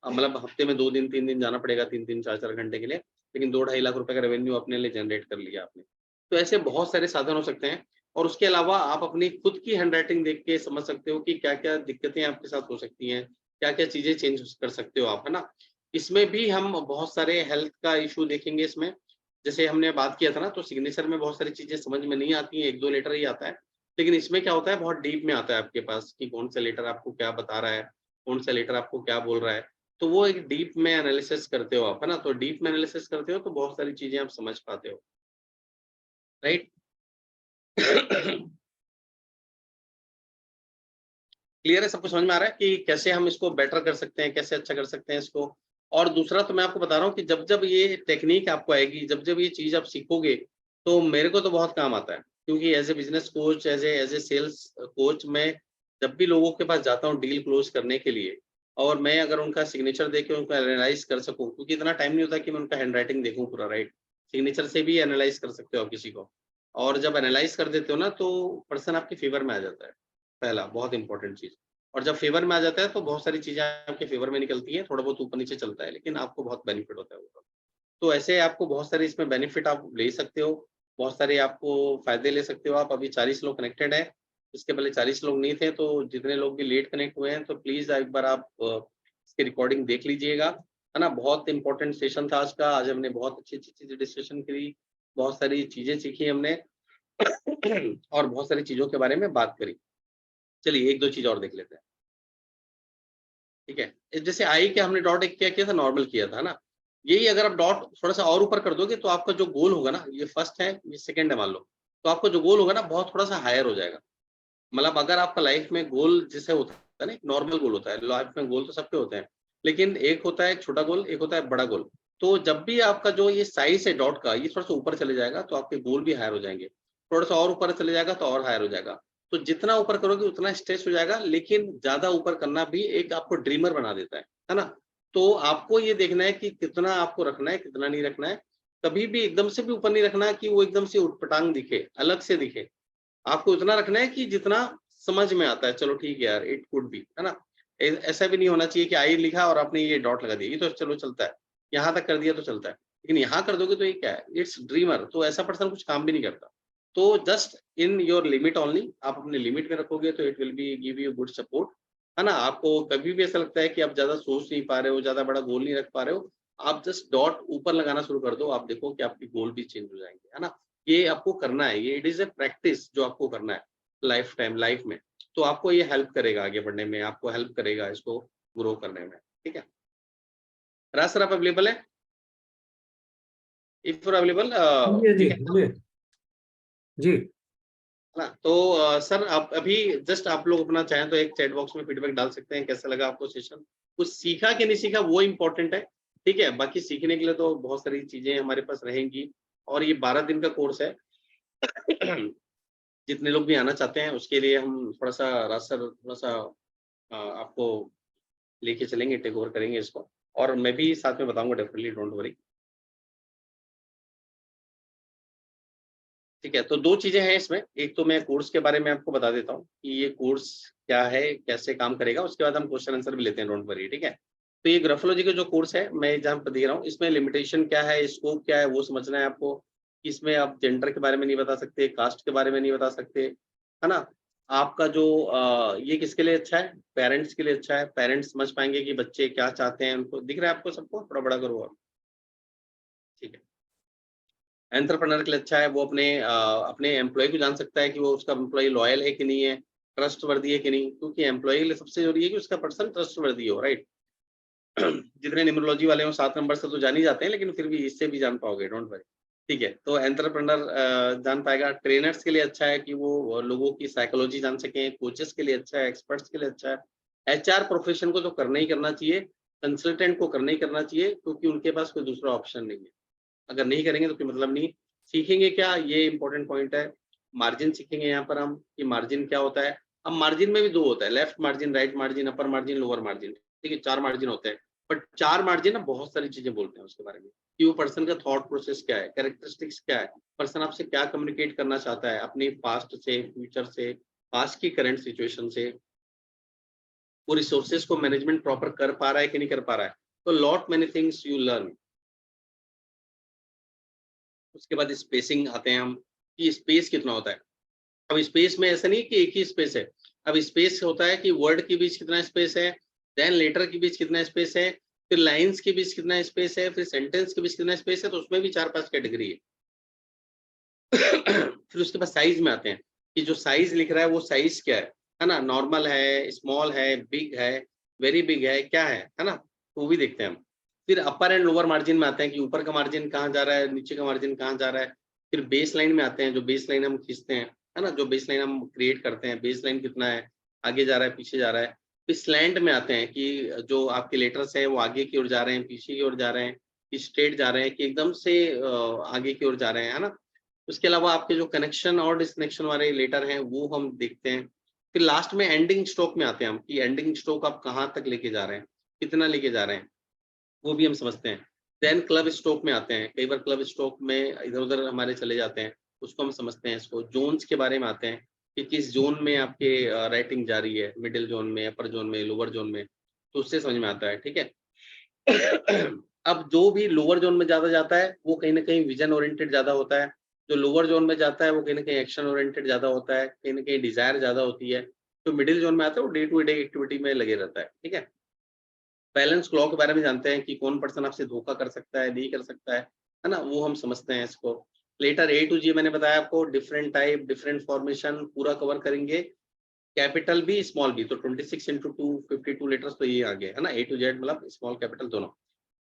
मतलब हफ्ते में 2 दिन 3 दिन जाना पड़ेगा 3-3 4-4 घंटे के लिए, लेकिन 2 ढाई लाख रुपए का रेवेन्यू अपने लिए जनरेट कर लिया आपने। तो ऐसे बहुत सारे साधन हो सकते हैं और उसके अलावा आप अपनी खुद की हैंडराइटिंग देख के समझ सकते हो कि क्या-क्या दिक्कतें आपके साथ हो सकती हैं, क्या-क्या चीज़ें चेंज कर सकते हो आप, है ना? इसमें भी हम बहुत सारे हेल्थ का इश्यू देखेंगे इसमें, जैसे हमने बात किया था ना, तो सिग्नेचर में बहुत सारी चीजें समझ में नहीं आती हैं, 1-2 लेटर ही आता है, लेकिन इसमें क्या होता है, बहुत डीप में आता है आपके पास कि कौन सा लेटर आपको क्या बता रहा है, कौन सा लेटर आपको क्या बोल रहा है। तो वो एक डीप में एनालिसिस करते हो आप, है ना? तो डीप में एनालिसिस करते हो तो बहुत सारी चीजें आप समझ पाते हो, राइट? क्लियर है? सबको समझ में आ रहा है कि कैसे हम इसको बेटर कर सकते हैं, कैसे अच्छा कर सकते हैं इसको? और दूसरा तो मैं आपको बता रहा हूँ कि जब-जब ये टेक्नीक आपको आएगी, जब-जब ये चीज़ आप सीखोगे, तो मेरे को तो बहुत काम आता है। क्योंकि as a business coach, as a sales coach, मैं जब भी लोगों के पास जाता हूँ डील क्लोज़ करने के लिए, और मैं अगर उनका सिग्नेचर देख के उनको एनालाइज़ कर सकूँ, क्योंकि इतना टाइम नहीं होता कि मैं उनका हैंडराइटिंग देखूँ पूरा, राइट? सिग्नेचर से भी एनालाइज़ कर सकते हो आप किसी को। और जब एनालाइज़ कर देते हो ना, तो पर्सन आपके फ़ेवर में आ जाता है, पहला बहुत इम्पोर्टेंट चीज़। और जब फ़ेवर में आ जाता है तो बहुत सारी चीज़ें आपके फ़ेवर में निकलती हैं, थोड़ा बहुत ऊपर-नीचे चलता है, लेकिन आपको बहुत बेनिफिट होता है उसका। तो ऐसे आपको बहुत सारे इसमें बेनिफिट आप ले सकते हो, बहुत सारे आपको फ़ायदे ले सकते हो आप। अभी 40 लोग कनेक्टेड हैं, इसके पहले 40 लोग नहीं थे, तो जितने लोग भी लेट कनेक्ट हुए हैं, तो प्लीज़ एक बार आप इसकी रिकॉर्डिंग देख लीजिएगा, है ना? बहुत इम्पोर्टेंट सेशन था आज का, आज हमने बहुत अच्छी-अच्छी चीज़ें डिस्कशन करी, बहुत सारी चीज़ें सीखी हमने और बहुत सारी चीज़ों के बारे में बात करी। चलिए 1-2 चीज़ और देख लेते हैं। ठीक है? जैसे आई के हमने डॉट एक क्या किया था, नॉर्मल किया था ना? यही अगर आप डॉट थोड़ा-सा और ऊपर कर दोगे तो आपका जो गोल होगा ना, ये फर्स्ट है, ये सेकंड है मान लो, तो आपका जो गोल होगा ना बहुत थोड़ा-सा हायर हो जाएगा। मतलब अगर आपका लाइफ में गोल जैसे होता है ना, एक नॉर्मल गोल होता है, लाइफ में गोल तो सबके होते हैं, लेकिन एक होता है छोटा गोल, एक होता है बड़ा गोल। तो जब भी आपका जो ये साइज़ है डॉट का, ये थोड़ा-सा ऊपर चले जाएगा तो आपके गोल भी हायर हो जाएँगे। थोड़ा-सा और ऊपर चले जाएगा तो और हायर हो जाएगा। तो जितना ऊपर करोगे उतना स्ट्रेस हो जाएगा, लेकिन ज़्यादा ऊपर करना भी एक आपको ड्रीमर बना देता है ना? तो आपको ये देखना है कि कितना आपको रखना है, कितना नहीं रखना है। कभी भी एकदम से भी ऊपर नहीं रखना है कि वो एकदम से उटपटांग दिखे, अलग से दिखे। आपको उतना रखना है कि जितना समझ में आता है, चलो ठीक है यार, इट कुड बी, है ना? ऐसा भी नहीं होना चाहिए कि आई लिखा और आपने ये डॉट लगा दिया, ये तो चलो चलता है, यहाँ तक कर दिया तो चलता है, लेकिन यहाँ कर दोगे तो ये क्या है, इट्स ड्रीमर, तो ऐसा पर्सन कुछ काम भी नहीं करता। तो just in your limit only, आप अपने लिमिट में रखोगे तो it will be give you good support, है ना? आपको कभी भी ऐसा लगता है कि आप ज्यादा सोच नहीं पा रहे हो, ज्यादा बड़ा गोल नहीं रख पा रहे हो, आप जस्ट डॉट ऊपर लगाना शुरू कर दो, आप देखो कि आपके गोल भी चेंज हो जाएंगे, है ना? ये आपको करना है, ये इट इज़ अ प्रैक्टिस जो आपको करना है लाइफ टाइम लाइफ में। तो आपको ये हेल्प करेगा आगे बढ़ने में, आपको हेल्प करेगा इसको ग्रो करने में, ठीक है? राज सर आप अवेलेबल हैं? इफ यू आर अवेलेबल बोलिए जी, वी कैन टॉक, बोलिए जी। है ना? तो सर आप अभी जस्ट आप लोग अपना चाहें तो एक चैट बॉक्स में फीडबैक डाल सकते हैं, कैसा लगा आपको सेशन? कुछ सीखा कि नहीं सीखा वो इम्पोर्टेंट है, ठीक है? बाकी सीखने के लिए तो बहुत सारी चीज़ें हमारे पास रहेंगी, और ये 12 दिन का कोर्स है। जितने लोग भी आना चाहते हैं उसके लिए हम थोड़ा-सा राज सर थोड़ा-सा आपको लेके चलेंगे, टेक ओवर करेंगे इसको, और मैं भी साथ में बताऊँगा, डेफिनिटली डोंट वरी। ठीक है, तो 2 चीज़ें हैं इसमें, एक तो मैं कोर्स के बारे में आपको बता देता हूँ कि ये कोर्स क्या है, कैसे काम करेगा, उसके बाद हम क्वेश्चन आंसर भी लेते हैं, डोंट वरी, ठीक है? तो ये ग्राफोलॉजी का जो कोर्स है, मैं जहाँ पे दे रहा हूँ, इसमें लिमिटेशन क्या है, स्कोप क्या है, वो समझना है आपको। इसमें आप जेंडर के बारे में नहीं बता सकते, कास्ट के बारे में नहीं बता सकते, है ना? आपका जो ये किसके लिए अच्छा है? पेरेंट्स के लिए अच्छा है, पेरेंट्स समझ पाएँगे कि बच्चे क्या चाहते हैं, उनको दिख रहा है आपको सबको? थोड़ा बड़ा करो आप, ठीक है। एंटरप्रेन्योर के लिए अच्छा है, वो अपने एम्प्लॉयी को जान सकता है कि वो उसका एम्प्लॉयी लॉयल है कि नहीं है, ट्रस्टवर्दी है कि नहीं, क्योंकि एम्प्लॉयी के लिए सबसे ज़रूरी है कि उसका पर्सन ट्रस्टवर्दी हो, राइट? जितने न्यूमरोलॉजी वाले हो 7 नंबर से तो जान ही जाते हैं, लेकिन फिर भी इससे भी जान पाओगे, डोंट वरी। ठीक है, तो एंटरप्रेन्योर जान पाएगा, ट्रेनर्स के लिए अच्छा है कि वो लोगों की साइकोलॉजी जान सकें, कोचेस के लिए अच्छा है, एक्सपर्ट्स के लिए अच्छा है। एचआर प्रोफेशन को तो करना ही करना चाहिए, कंसल्टेंट को करना ही करना चाहिए, क्योंकि उनके पास कोई दूसरा ऑप्शन नहीं है। अगर नहीं करेंगे तो कोई मतलब नहीं। सीखेंगे क्या, ये इम्पोर्टेंट पॉइंट है। मार्जिन सीखेंगे यहाँ पर हम कि मार्जिन क्या होता है। अब मार्जिन में भी 2 होता है, लेफ्ट मार्जिन, राइट मार्जिन, अपर मार्जिन, लोअर मार्जिन। ठीक है, 4 मार्जिन होते हैं। बट 4 मार्जिन ना बहुत सारी चीज़ें बोलते हैं उसके बारे में, कि वो पर्सन का थॉट प्रोसेस क्या है, कैरेक्टरिस्टिक्स क्या है, पर्सन आपसे क्या कम्युनिकेट करना चाहता है, अपनी पास्ट से, फ्यूचर से, पास्ट की करंट सिचुएशन से, वो रिसोर्सेज को मैनेजमेंट प्रॉपर कर पा रहा है कि नहीं कर पा रहा है। तो lot many things you learn. उसके बाद स्पेसिंग आते हैं हम, कि स्पेस कितना होता है। अब स्पेस में ऐसा नहीं है कि एक ही स्पेस है। अब स्पेस होता है कि वर्ड के बीच कितना स्पेस है, देन लेटर के बीच कितना स्पेस है, फिर लाइंस के बीच कितना स्पेस है, फिर सेंटेंस के बीच कितना स्पेस है, तो उसमें भी 4-5 कैटेगरी है। फिर उसके बाद साइज में आते हैं कि जो साइज लिख रहा है वो साइज क्या है ना, नॉर्मल है, स्मॉल है, बिग है, वेरी बिग है, क्या है ना, तो वो भी देखते हैं हम। फिर अपर एंड लोअर मार्जिन में आते हैं कि ऊपर का मार्जिन कहाँ जा रहा है, नीचे का मार्जिन कहाँ जा रहा है। फिर बेस लाइन में आते हैं, जो बेस लाइन हम खींचते हैं, है ना, जो बेस लाइन हम क्रिएट करते हैं, बेस लाइन कितना है, आगे जा रहा है, पीछे जा रहा है। फिर स्लैंट में आते हैं कि जो आपके लेटर्स है वो आगे की ओर जा रहे हैं, पीछे की ओर जा रहे हैं, कि स्ट्रेट जा रहे हैं, कि एकदम से आगे की ओर जा रहे हैं, है ना। उसके अलावा आपके जो कनेक्शन और डिसकनेक्शन वाले लेटर हैं वो हम देखते हैं। फिर लास्ट में एंडिंग स्ट्रोक में आते हैं हम कि एंडिंग स्ट्रोक आप कहाँ तक लेके जा रहे हैं, कितना लेके जा रहे हैं, वो भी हम समझते हैं। देन क्लब स्ट्रोक में आते हैं, कई बार क्लब स्ट्रोक में इधर-उधर हमारे चले जाते हैं, उसको हम समझते हैं। इसको जोन्स के बारे में आते हैं कि किस जोन में आपके राइटिंग जा रही है, मिडल जोन में, अपर जोन में, लोअर जोन में, तो उससे समझ में आता है, ठीक है। अब जो भी लोअर जोन में ज़्यादा जाता है, वो कहीं न कहीं विज़न ओरिएंटेड ज़्यादा होता है। जो लोअर जोन में जाता है, वो कहीं न कहीं एक्शन ओरिएंटेड ज़्यादा होता है, कहीं न कहीं डिज़ायर ज़्यादा होती है। जो मिडल जोन में आता है, वो डे टू डे एक्टिविटी में लगे रहता है, ठीक है। बैलेंस क्लॉ के बारे में जानते हैं कि कौन पर्सन आपसे धोखा कर सकता है, नहीं कर सकता है ना? वो हम समझते हैं इसको। लेटर ए टू जी मैंने बताया आपको, डिफरेंट टाइप, डिफरेंट फॉर्मेशन पूरा कवर करेंगे। कैपिटल भी, स्मॉल भी, तो 26 इंटू 2 52 लेटर्स तो ये आ गए, है ना? ए टू जेड मतलब स्मॉल कैपिटल दोनों।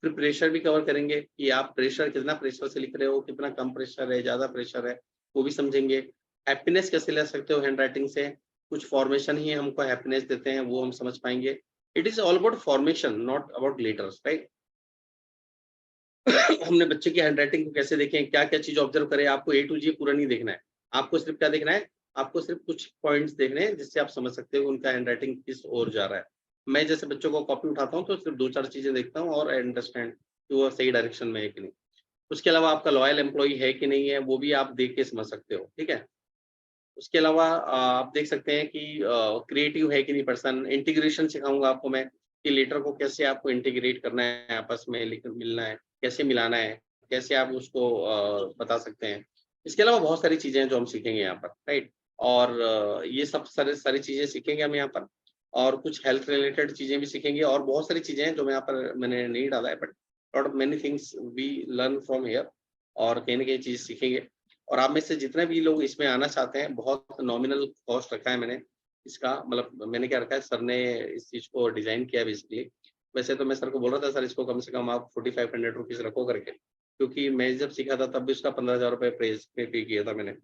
फिर प्रेशर भी कवर करेंगे कि आप प्रेशर कितना प्रेशर से लिख रहे हो, कितना कम प्रेशर है, ज़्यादा प्रेशर है, वो भी समझेंगे। हैप्पीनेस कैसे ले सकते हो हैंडराइटिंग से, कुछ फॉर्मेशन ही हमको हैप्पीनेस देते हैं, वो हम समझ पाएँगे। It is all about formation, not about letters, right? हमने बच्चे की हैंडराइटिंग को कैसे देखें, क्या-क्या चीज़ ऑब्जर्व करें, आपको ए टू जी पूरा नहीं देखना है। आपको सिर्फ क्या देखना है, आपको सिर्फ कुछ पॉइंट्स देखने हैं जिससे आप समझ सकते हो उनका हैंडराइटिंग किस ओर जा रहा है। मैं जैसे बच्चों को कॉपी उठाता हूँ तो सिर्फ 2-4 चीज़ें देखता हूँ और अंडरस्टैंड कि वो सही डायरेक्शन में है कि नहीं। उसके अलावा आपका लॉयल एम्प्लॉयी है कि नहीं है, वो भी आप देख के समझ सकते हो, ठीक है? उसके अलावा आप देख सकते हैं कि क्रिएटिव है कि नहीं पर्सन, इंटीग्रेशन सिखाऊँगा आपको मैं कि लेटर को कैसे आपको इंटीग्रेट करना है, आपस में लिख मिलना है, कैसे मिलाना है, कैसे आप उसको बता सकते हैं। इसके अलावा बहुत सारी चीज़ें हैं जो हम सीखेंगे यहाँ पर, राइट? और ये सब सारी सारी चीज़ें सीखेंगे हम यहाँ पर और कुछ हेल्थ रिलेटेड चीज़ें भी सीखेंगे और बहुत सारी चीज़ें हैं जो मैं यहाँ पर मैंने नहीं डाला है, but lot of many things we learn from here और कहीं न कहीं चीज़ सीखेंगे। और आप में से जितने भी लोग इसमें आना चाहते हैं, बहुत नॉमिनल कॉस्ट रखा है मैंने इसका, मतलब मैंने क्या रखा है, सर ने इस चीज़ को डिज़ाइन किया है बेसिकली। वैसे तो मैं सर को बोल रहा था, सर इसको कम से कम आप 4500 रुपीज़ रखो करके, क्योंकि मैं जब सीखा था तब भी उसका 15,000 रुपए प्रेस पे किया था मैंने।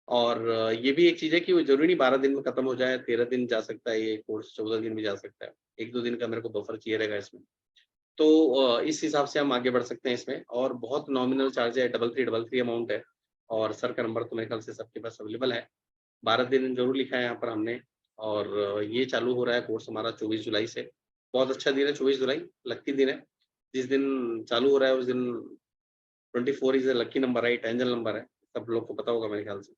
और ये भी एक चीज़ है कि वो ज़रूरी नहीं 12 दिन में खत्म हो जाए, 13 दिन जा सकता है ये कोर्स, 14 दिन भी जा सकता है। 1-2 दिन का मेरे को बफर चाहिए रहेगा इसमें। तो इस हिसाब से हम आगे बढ़ सकते हैं इसमें और बहुत नॉमिनल चार्ज है, 3333 अमाउंट है और सर का नंबर तो मेरे ख्याल से सबके पास अवेलेबल है। 12 दिन ज़रूर लिखा है यहाँ पर हमने और ये चालू हो रहा है कोर्स हमारा 24 जुलाई से। बहुत अच्छा दिन है 24 जुलाई, लकी दिन है। जिस दिन चालू हो रहा है उस दिन 24 is a lucky number, right? Angel number है, सब लोग को पता होगा मेरे ख्याल से।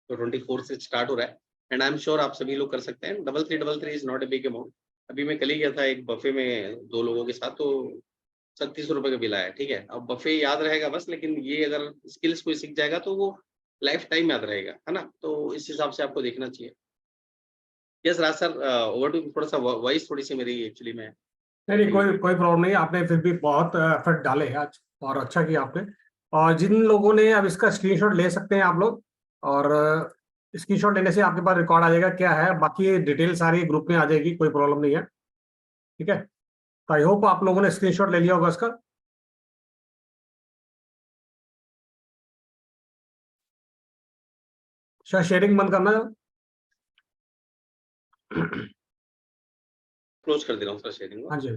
तो 24 से स्टार्ट हो रहा है एंड आई एम श्योर आप सभी लोग कर सकते हैं। 3333 is not a big amount. अभी मैं कल ही गया था एक बफे में 2 लोगों के साथ, तो ₹36 का बिल आया, ठीक है? अब बफे याद रहेगा बस, लेकिन ये अगर स्किल्स कोई सीख जाएगा तो वो लाइफ टाइम याद रहेगा, है ना? तो इस हिसाब से आपको देखना चाहिए। Yes Raj sir, over to, थोड़ा-सा वॉइस थोड़ी-सी मेरी एक्चुअली में नहीं नहीं, थी। कोई कोई प्रॉब्लम नहीं, आपने फिर भी बहुत एफर्ट डाले हैं आज और अच्छा किया आपने। और जिन लोगों ने, अब इसका स्क्रीनशॉट ले सकते हैं आप लोग और स्क्रीनशॉट लेने से आपके पास रिकॉर्ड आ जाएगा क्या है, बाकी डिटेल सारी ग्रुप में आ जाएगी, कोई प्रॉब्लम नहीं है, ठीक है। तो आई होप आप लोगों ने स्क्रीनशॉट ले लिया होगा इसका। शायद शेयरिंग बंद करना है। क्लोज़ कर दे रहा हूँ सर शेयरिंग को। हाँ जी।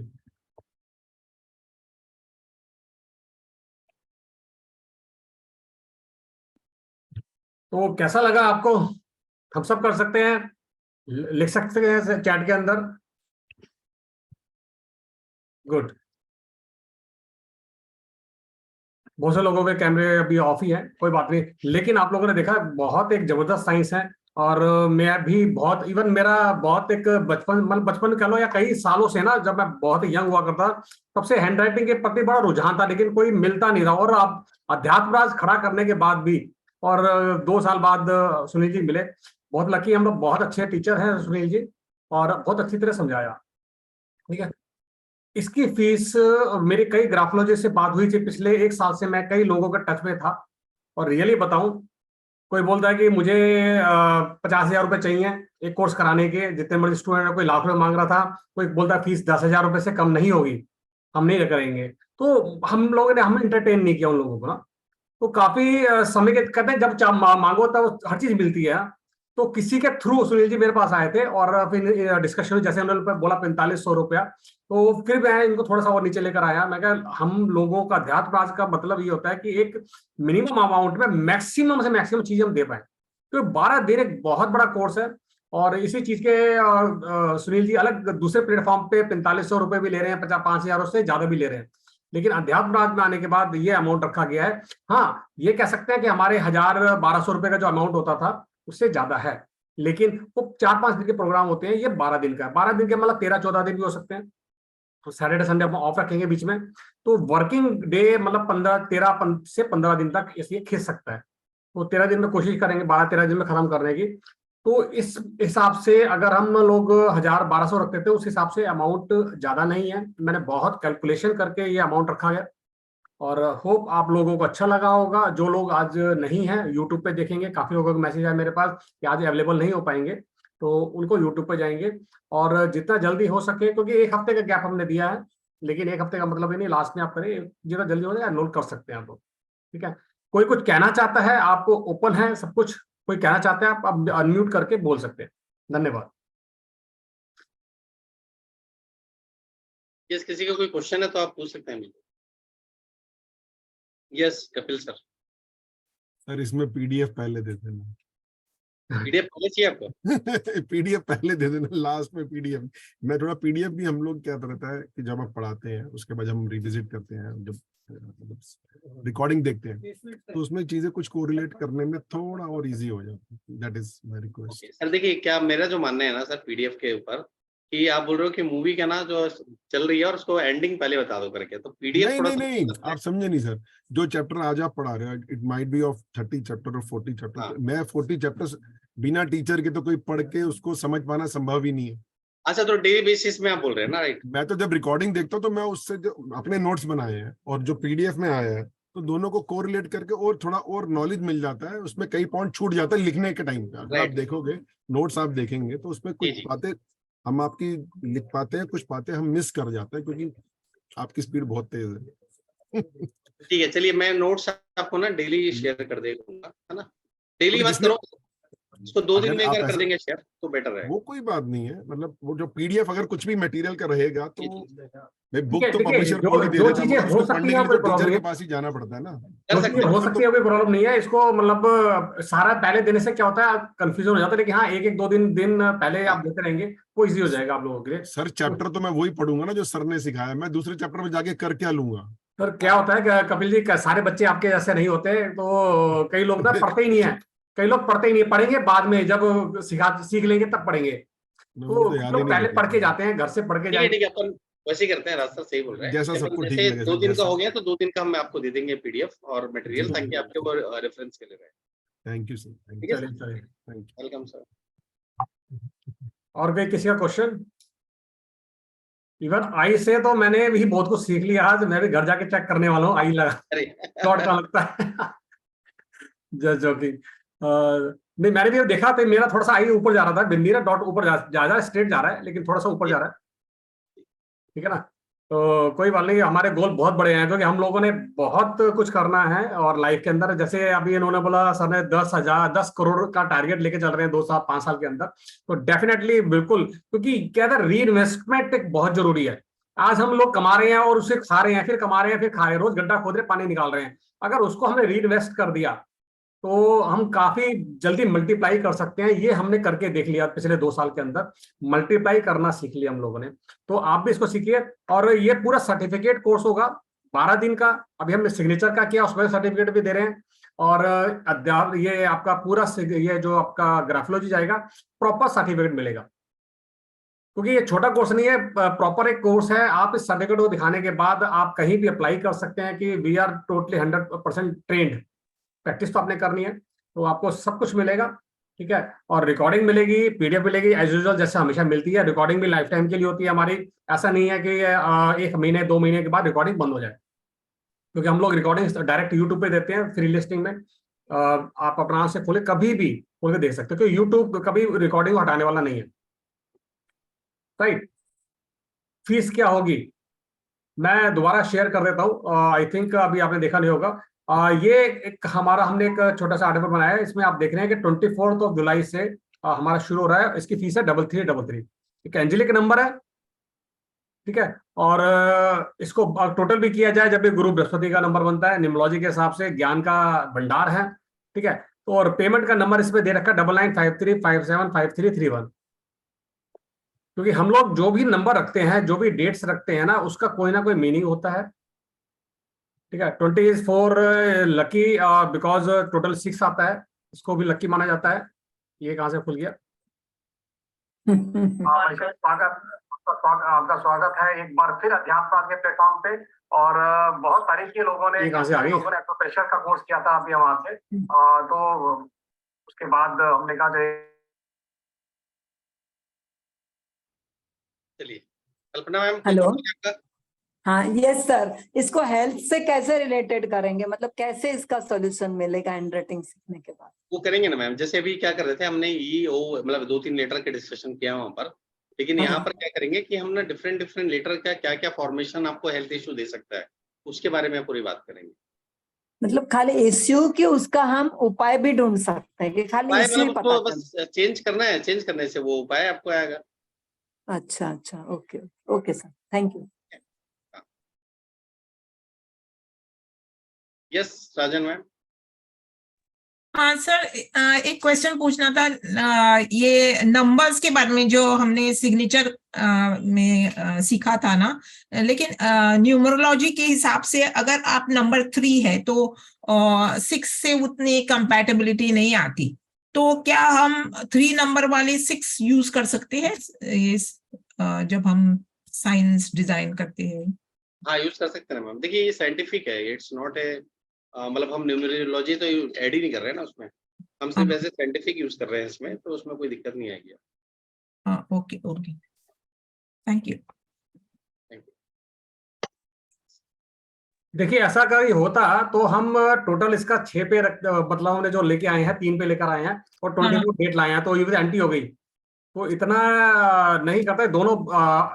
तो कैसा लगा आपको? हम सब कर सकते हैं, लिख सकते हैं चैट के अंदर। गुड। बहुत से लोगों के कैमरे अभी ऑफ ही है, कोई बात नहीं, लेकिन आप लोगों ने देखा बहुत एक जबरदस्त साइंस है। और मैं भी बहुत, इवन मेरा बहुत एक बचपन, मतलब बचपन कह लो या कई सालों से ना, जब मैं बहुत यंग हुआ करता तब से हैंडराइटिंग के प्रति बड़ा रुझान था, लेकिन कोई मिलता नहीं रहा। और अब अध्यात्मराज खड़ा करने के बाद भी, और 2 साल बाद सुनील जी मिले, बहुत लकी हम लोग, बहुत अच्छे टीचर हैं सुनील जी, और बहुत अच्छी तरह समझाया, ठीक है। इसकी फीस, मेरी कई ग्राफोलॉजिस्ट से बात हुई थी, पिछले 1 साल से मैं कई लोगों के टच में था। और रियली बताऊं, कोई बोलता है कि मुझे 50,000 रुपये चाहिए एक कोर्स कराने के, जितने मर्जी स्टूडेंट है, कोई लाख रुपए मांग रहा था, कोई बोलता है फीस 10,000 रुपये से कम नहीं होगी, हम नहीं करेंगे। तो हम एंटरटेन नहीं किया उन लोगों को ना। तो काफी समय के कहते हैं, जब मांगो तब हर चीज मिलती है। तो किसी के थ्रू सुनील जी मेरे पास आए थे, और फिर डिस्कशन हुई, जैसे उन्होंने बोला 4500 रुपया, तो फिर मैं इनको थोड़ा सा और नीचे लेकर आया। मैं कहा हम लोगों का अध्यात्म राज का मतलब ये होता है कि एक मिनिमम अमाउंट में मैक्सिमम से मैक्सिमम चीज हम दे पाए। तो 12 दिन एक बहुत बड़ा कोर्स है। और इसी चीज के सुनील जी अलग दूसरे प्लेटफॉर्म पे 4500 रुपये भी ले रहे हैं, 5,000 से ज्यादा भी ले रहे हैं। लेकिन अध्यात्म राज में आने के बाद ये अमाउंट रखा गया है। हाँ, ये कह सकते हैं कि हमारे 1,000-1,200 रुपये का जो अमाउंट होता था उससे ज्यादा है। लेकिन वो 4-5 दिन के प्रोग्राम होते हैं, ये 12 दिन का है। 12 दिन के मतलब 13-14 दिन भी हो सकते हैं। तो सैटरडे संडे हम ऑफ रखेंगे बीच में, तो वर्किंग डे मतलब 13 से 15 दिन तक इसलिए खींच सकता है। तो 13 दिन में कोशिश करेंगे, 12-13 दिन में खत्म करने की। तो इस हिसाब से अगर हम लोग 1,000-1,200 रखते थे, उस हिसाब से अमाउंट ज्यादा नहीं है। मैंने बहुत कैलकुलेशन करके ये अमाउंट रखा है। और होप आप लोगों को अच्छा लगा होगा। जो लोग आज नहीं है, यूट्यूब पे देखेंगे। काफी लोगों का मैसेज आया मेरे पास कि आज अवेलेबल नहीं हो पाएंगे, तो उनको यूट्यूब पे जाएंगे। और जितना जल्दी हो सके, क्योंकि 1 हफ्ते का गैप हमने दिया है, लेकिन 1 हफ्ते का मतलब ही नहीं, लास्ट में आप करें, जितना जल्दी हो जाए एनरोल कर सकते हैं आप लोग। ठीक है, कोई कुछ कहना चाहता है, आपको ओपन है सब कुछ, कोई कहना चाहते हैं आप अनम्यूट करके बोल सकते हैं। धन्यवाद। यस, किसी का कोई क्वेश्चन है तो आप पूछ सकते हैं मुझे। Yes Kapil sir. सर इसमें पीडीएफ पहले दे देना। पीडीएफ पहले चाहिए आपको? पीडीएफ पहले दे देना, लास्ट में पीडीएफ। मैं थोड़ा पीडीएफ भी, हम लोग क्या रहता है कि जब आप पढ़ाते हैं उसके बाद हम रिविजिट करते हैं, जब रिकॉर्डिंग देखते हैं, तो उसमें चीजें कुछ कोरिलेट करने में थोड़ा और इजी हो जाता है। That is my request. Sir देखिए, क्या मेरा जो मानना है ना सर पीडीएफ के ऊपर, कि आप बोल रहे हो कि मूवी का ना जो चल रही है और उसको एंडिंग पहले बता दो करके, तो पीडीएफ नहीं थोड़ा नहीं सा नहीं, आप समझे नहीं सर। जो चैप्टर आज आप पढ़ा रहे हो, it might be of 30 chapter और 40 चैप्टर। हाँ। मैं 40 चैप्टर्स बिना टीचर के तो कोई पढ़ के उसको समझ पाना संभव ही नहीं है। अच्छा, तो डेली बेसिस में आप बोल रहे हैं ना, राइट? मैं तो जब रिकॉर्डिंग देखता हूँ तो मैं उससे जो अपने नोट्स बनाए हैं और जो पीडीएफ में आया है, तो दोनों को कोरिलेट करके और थोड़ा और नॉलेज मिल जाता है। उसमें कई पॉइंट छूट जाता है लिखने के टाइम पे। अगर आप देखोगे नोट्स आप देखेंगे तो उसमें कुछ बातें हम आपकी लिख पाते हैं, कुछ बातें हम मिस कर जाते हैं, क्योंकि आपकी स्पीड बहुत तेज है। ठीक है, चलिए मैं नोट्स आपको ना डेली शेयर कर देगा, है ना? डेली मत करो, इसको 2 दिन में अगर कर देंगे शेयर तो बेटर है। वो कोई बात नहीं है, मतलब वो जो पीडीएफ अगर कुछ भी मटेरियल का रहेगा तो मैं बुक तो देखिए, पब्लिशर खोल के दे जो देता हूँ, चीजें मगर हो उसको सकती पढ़ने है के लिए कोई तो प्रॉब्लम टीचर नहीं के है। पास ही जाना पड़ता है ना। जो चीजें हो सकती है कोई प्रॉब्लम नहीं है। इसको मतलब सारा पहले देने से क्या होता है, कंफ्यूजन हो जाता है। लेकिन हाँ, 1-1 2 दिन पहले आप देते रहेंगे, वो इजी हो जाएगा आप लोगों के लिए। सर चैप्टर तो मैं वही पढ़ूंगा ना जो सर ने सिखाया, मैं दूसरे चैप्टर में जाके कर क्या लूंगा। सर क्या होता है कि कपिल जी, सारे बच्चे आपके जैसे नहीं होते, तो कई लोग ना पढ़ते ही नहीं है। कई लोग पढ़ते ही नहीं, पढ़ेंगे बाद में, जब सीख लेंगे तब पढ़ेंगे। वो तो तो कुछ याद ही लोग नहीं पहले रहता। पढ़ के जाते हैं, घर से पढ़ के ठीक है, जाएंगे। ठीक है, अपन वैसे ही करते हैं, रास्ता सही बोल रहे हैं। जैसा अपन सबको ठीक जैसे लगे 2 सर, दिन का जैसा। हो गया तो 2 दिन का हम आपको दे देंगे पीडीएफ और जी मटेरियल, ताकि आपके वो रेफरेंस के लिए रहे। थैंक यू सर, थैंक ठीक है यू, सर, चलिए। Thank you. Welcome sir. और कोई किसी का क्वेश्चन? इवन आई से तो मैंने भी बहुत कुछ सीख लिया आज। मैं भी घर जाके चेक करने वाला हूँ, आई लगा अरे डॉट कहाँ लगता है। Just joking. नहीं, मैंने भी देखा तो मेरा थोड़ा सा आई ऊपर जा रहा था, मेरा डॉट ऊपर जा रहा है, स्ट्रेट जा रहा है, लेकिन थोड़ा सा ऊपर जा रहा है। ठीक है ना? तो कोई बात नहीं, हमारे गोल बहुत बड़े हैं, क्योंकि हम लोगों ने बहुत कुछ करना है और लाइफ के अंदर। जैसे अभी इन्होंने बोला, सर ने 10 करोड़ का टारगेट लेके चल रहे हैं 2 साल 5 साल के अंदर। तो डेफिनेटली बिल्कुल, क्योंकि क्या है, री इन्वेस्टमेंट एक बहुत जरूरी है। आज हम लोग कमा रहे हैं और उसे खा रहे हैं, फिर कमा रहे हैं, फिर खा रहे हैं, रोज गड्ढा खोद रहे, पानी निकाल रहे हैं। अगर उसको हमने री इन्वेस्ट कर दिया तो हम काफी जल्दी मल्टीप्लाई कर सकते हैं। ये हमने करके देख लिया पिछले 2 साल के अंदर, मल्टीप्लाई करना सीख लिया हम लोगों ने। तो आप भी इसको सीखिए। और ये पूरा सर्टिफिकेट कोर्स होगा 12 दिन का। अभी हमने सिग्नेचर का किया, उसमें सर्टिफिकेट भी दे रहे हैं। और ये आपका पूरा ये जो आपका ग्राफोलॉजी जाएगा, प्रॉपर सर्टिफिकेट मिलेगा। क्योंकि ये छोटा कोर्स नहीं है, प्रॉपर एक कोर्स है। आप इस सर्टिफिकेट को दिखाने के बाद आप कहीं भी अप्लाई कर सकते हैं कि we are totally 100% trained. Practice तो आपने करनी है, तो आपको सब कुछ मिलेगा। ठीक है, और रिकॉर्डिंग मिलेगी, पीडीएफ मिलेगी एज यूजुअल जैसे हमेशा मिलती है। रिकॉर्डिंग भी लाइफ टाइम के लिए होती है हमारी, ऐसा नहीं है कि 1 महीने 2 महीने के बाद रिकॉर्डिंग बंद हो जाए, क्योंकि हम लोग रिकॉर्डिंग डायरेक्ट यूट्यूब पे देते हैं फ्री लिस्टिंग में। आप अपना से खोले कभी भी खोल के देख सकते हो, क्योंकि यूट्यूब कभी रिकॉर्डिंग हटाने वाला नहीं है, राइट। फीस क्या होगी मैं दोबारा शेयर कर देता हूँ, आई थिंक अभी आपने देखा नहीं होगा। ये एक हमने एक छोटा सा आर्टिकल बनाया है, इसमें आप देख रहे हैं कि 24 जुलाई से हमारा शुरू हो रहा है। इसकी फीस है 3333, एक एंजेलिक नंबर है, ठीक है। और इसको टोटल भी किया जाए जब भी गुरु बृहस्पति का नंबर बनता है, न्यूमरोलॉजी के हिसाब से ज्ञान का भंडार है, ठीक है। तो और पेमेंट का नंबर इसमें दे रखा है 9953575331, क्योंकि हम लोग जो भी नंबर रखते हैं, जो भी डेट्स रखते हैं ना, उसका कोई ना कोई मीनिंग होता है, ठीक है। 20 is for lucky because total 6 आता है, इसको भी लकी माना जाता है। ये कहां से खुल गया? आपका स्वागत है एक बार फिर अध्यात्म के प्लेटफॉर्म पे। और बहुत तारीफ की लोगों ने, लोगों ने एक्यूप्रेशर का कोर्स किया था अभी वहां से, तो उसके बाद हमने कहा चलिए कल्पना मैम, हेलो। हाँ, यस सर। इसको हेल्थ से कैसे रिलेटेड करेंगे, मतलब कैसे इसका सॉल्यूशन मिलेगा हैंड राइटिंग सीखने के बाद? वो करेंगे ना मैम, जैसे अभी क्या कर रहे थे हमने ई ओ मतलब 2-3 लेटर के डिस्कशन किया वहां पर, लेकिन यहाँ पर क्या करेंगे कि हम ना डिफरेंट लेटर का क्या क्या फॉर्मेशन आपको हेल्थ इशू दे सकता है, उसके बारे में पूरी बात करेंगे। मतलब खाली इश्यू की उसका हम उपाय भी ढूंढ सकते हैं कि खाली इश्यू ही पता बस चेंज करना है, चेंज करने से वो उपाय आपको आएगा। अच्छा, okay okay sir, thank you. Yes Rajan ma'am. हाँ सर, एक क्वेश्चन पूछना था। ये नंबर्स के बारे में जो हमने सिग्नेचर में सीखा था ना, लेकिन न्यूमरोलॉजी के हिसाब से अगर आप नंबर 3 है तो 6 से उतनी कंपैटिबिलिटी नहीं आती, तो क्या हम 3 नंबर वाले 6 यूज कर सकते हैं जब हम साइंस डिजाइन करते हैं? हाँ यूज कर सकते हैं मैम। देखिए ये साइंटिफिक है, इट्स नॉट ए मतलब हम न्यूमरोलॉजी तो ऐड ही नहीं कर रहे हैं ना उसमें, हम सिर्फ ऐसे साइंटिफिक यूज कर रहे हैं इसमें, तो उसमें कोई दिक्कत नहीं आएगी। हाँ, ओके थैंक यू। देखिए ऐसा अगर होता तो हम टोटल इसका 6 पे मतलब हमने जो लेके आए हैं 3 पे लेकर आए हैं और 24 डेट लाए हैं, तो ये एंटी हो गई। तो इतना नहीं करते, दोनों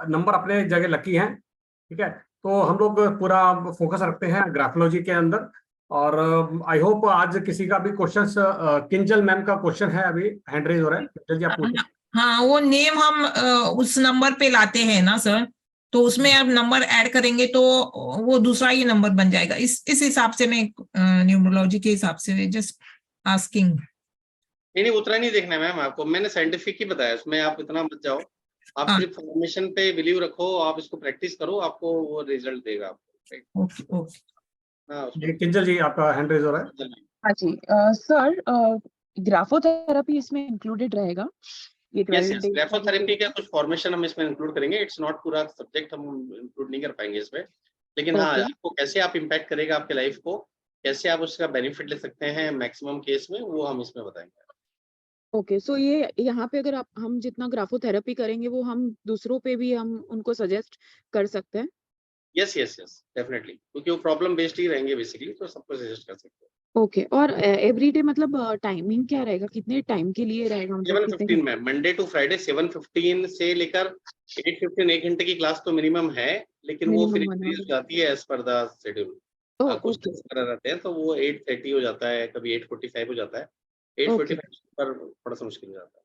नंबर अपने जगह लकी हैं, ठीक है। तो हम लोग पूरा फोकस रखते हैं ग्राफोलॉजी के अंदर। और आई होप आज किसी का भी क्वेश्चन, किंजल मैम का क्वेश्चन है, अभी हैंड रेज हो रहा है, किंजल जी आप पूछें। हाँ, वो नेम हम उस नंबर पे लाते हैं ना सर, तो उसमें आप नंबर ऐड करेंगे तो वो दूसरा ही नंबर बन जाएगा। इस हिसाब से मैं न्यूमरोलॉजी के हिसाब से जस्ट आस्किंग। नहीं उतना नहीं देखना है मैम आपको, मैंने साइंटिफिक ही बताया, उसमें आप इतना मत जाओ, आप सिर्फ फॉर्मेशन पे बिलीव रखो, आप इसको प्रैक्टिस करो, आपको वो रिजल्ट देगा आपको। ओके हाँ किंजल जी आपका हैंड रेज हो रहा है। हाँ जी सर, ग्राफोथेरेपी इसमें इंक्लूडेड रहेगा? यस ग्राफोथेरेपी का कुछ फॉर्मेशन हम इसमें इंक्लूड करेंगे, इट्स नॉट पूरा सब्जेक्ट हम इंक्लूड नहीं कर पाएंगे इसमें, लेकिन हाँ आपको कैसे आप इम्पैक्ट करेगा आपके लाइफ को, कैसे आप उसका बेनिफिट ले सकते हैं मैक्सिमम केस में, वो हम इसमें बताएंगे। ओके, सो ये यहाँ पे अगर हम जितना ग्राफोथेरेपी करेंगे वो हम दूसरों पे भी हम उनको सजेस्ट कर सकते हैं? यस डेफिनेटली, क्योंकि वो प्रॉब्लम बेस्ड ही रहेंगे बेसिकली, तो सबको सजेस्ट कर सकते हैं। ओके, और एवरीडे मतलब टाइमिंग क्या रहेगा, कितने टाइम के लिए रहेगा? 7:15 में मंडे टू फ्राइडे 7:15 से लेकर 8:15, 1 घंटे की क्लास तो मिनिमम है, लेकिन वो फिर इंक्रीज हो जाती है एज पर द शेड्यूल। कुछ इस तरह रहते हैं, तो वो 8:30 हो जाता है, कभी 8:45 हो जाता है, 8:45 पर थोड़ा सा मुश्किल हो जाता है।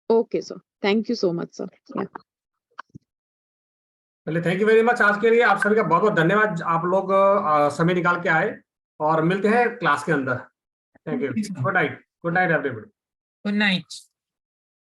Okay sir, thank you so much sir. चलिए थैंक यू वेरी मच। आज के लिए आप सभी का बहुत बहुत धन्यवाद, आप लोग समय निकाल के आए, और मिलते हैं क्लास के अंदर। Thank you, good night everybody. Good night.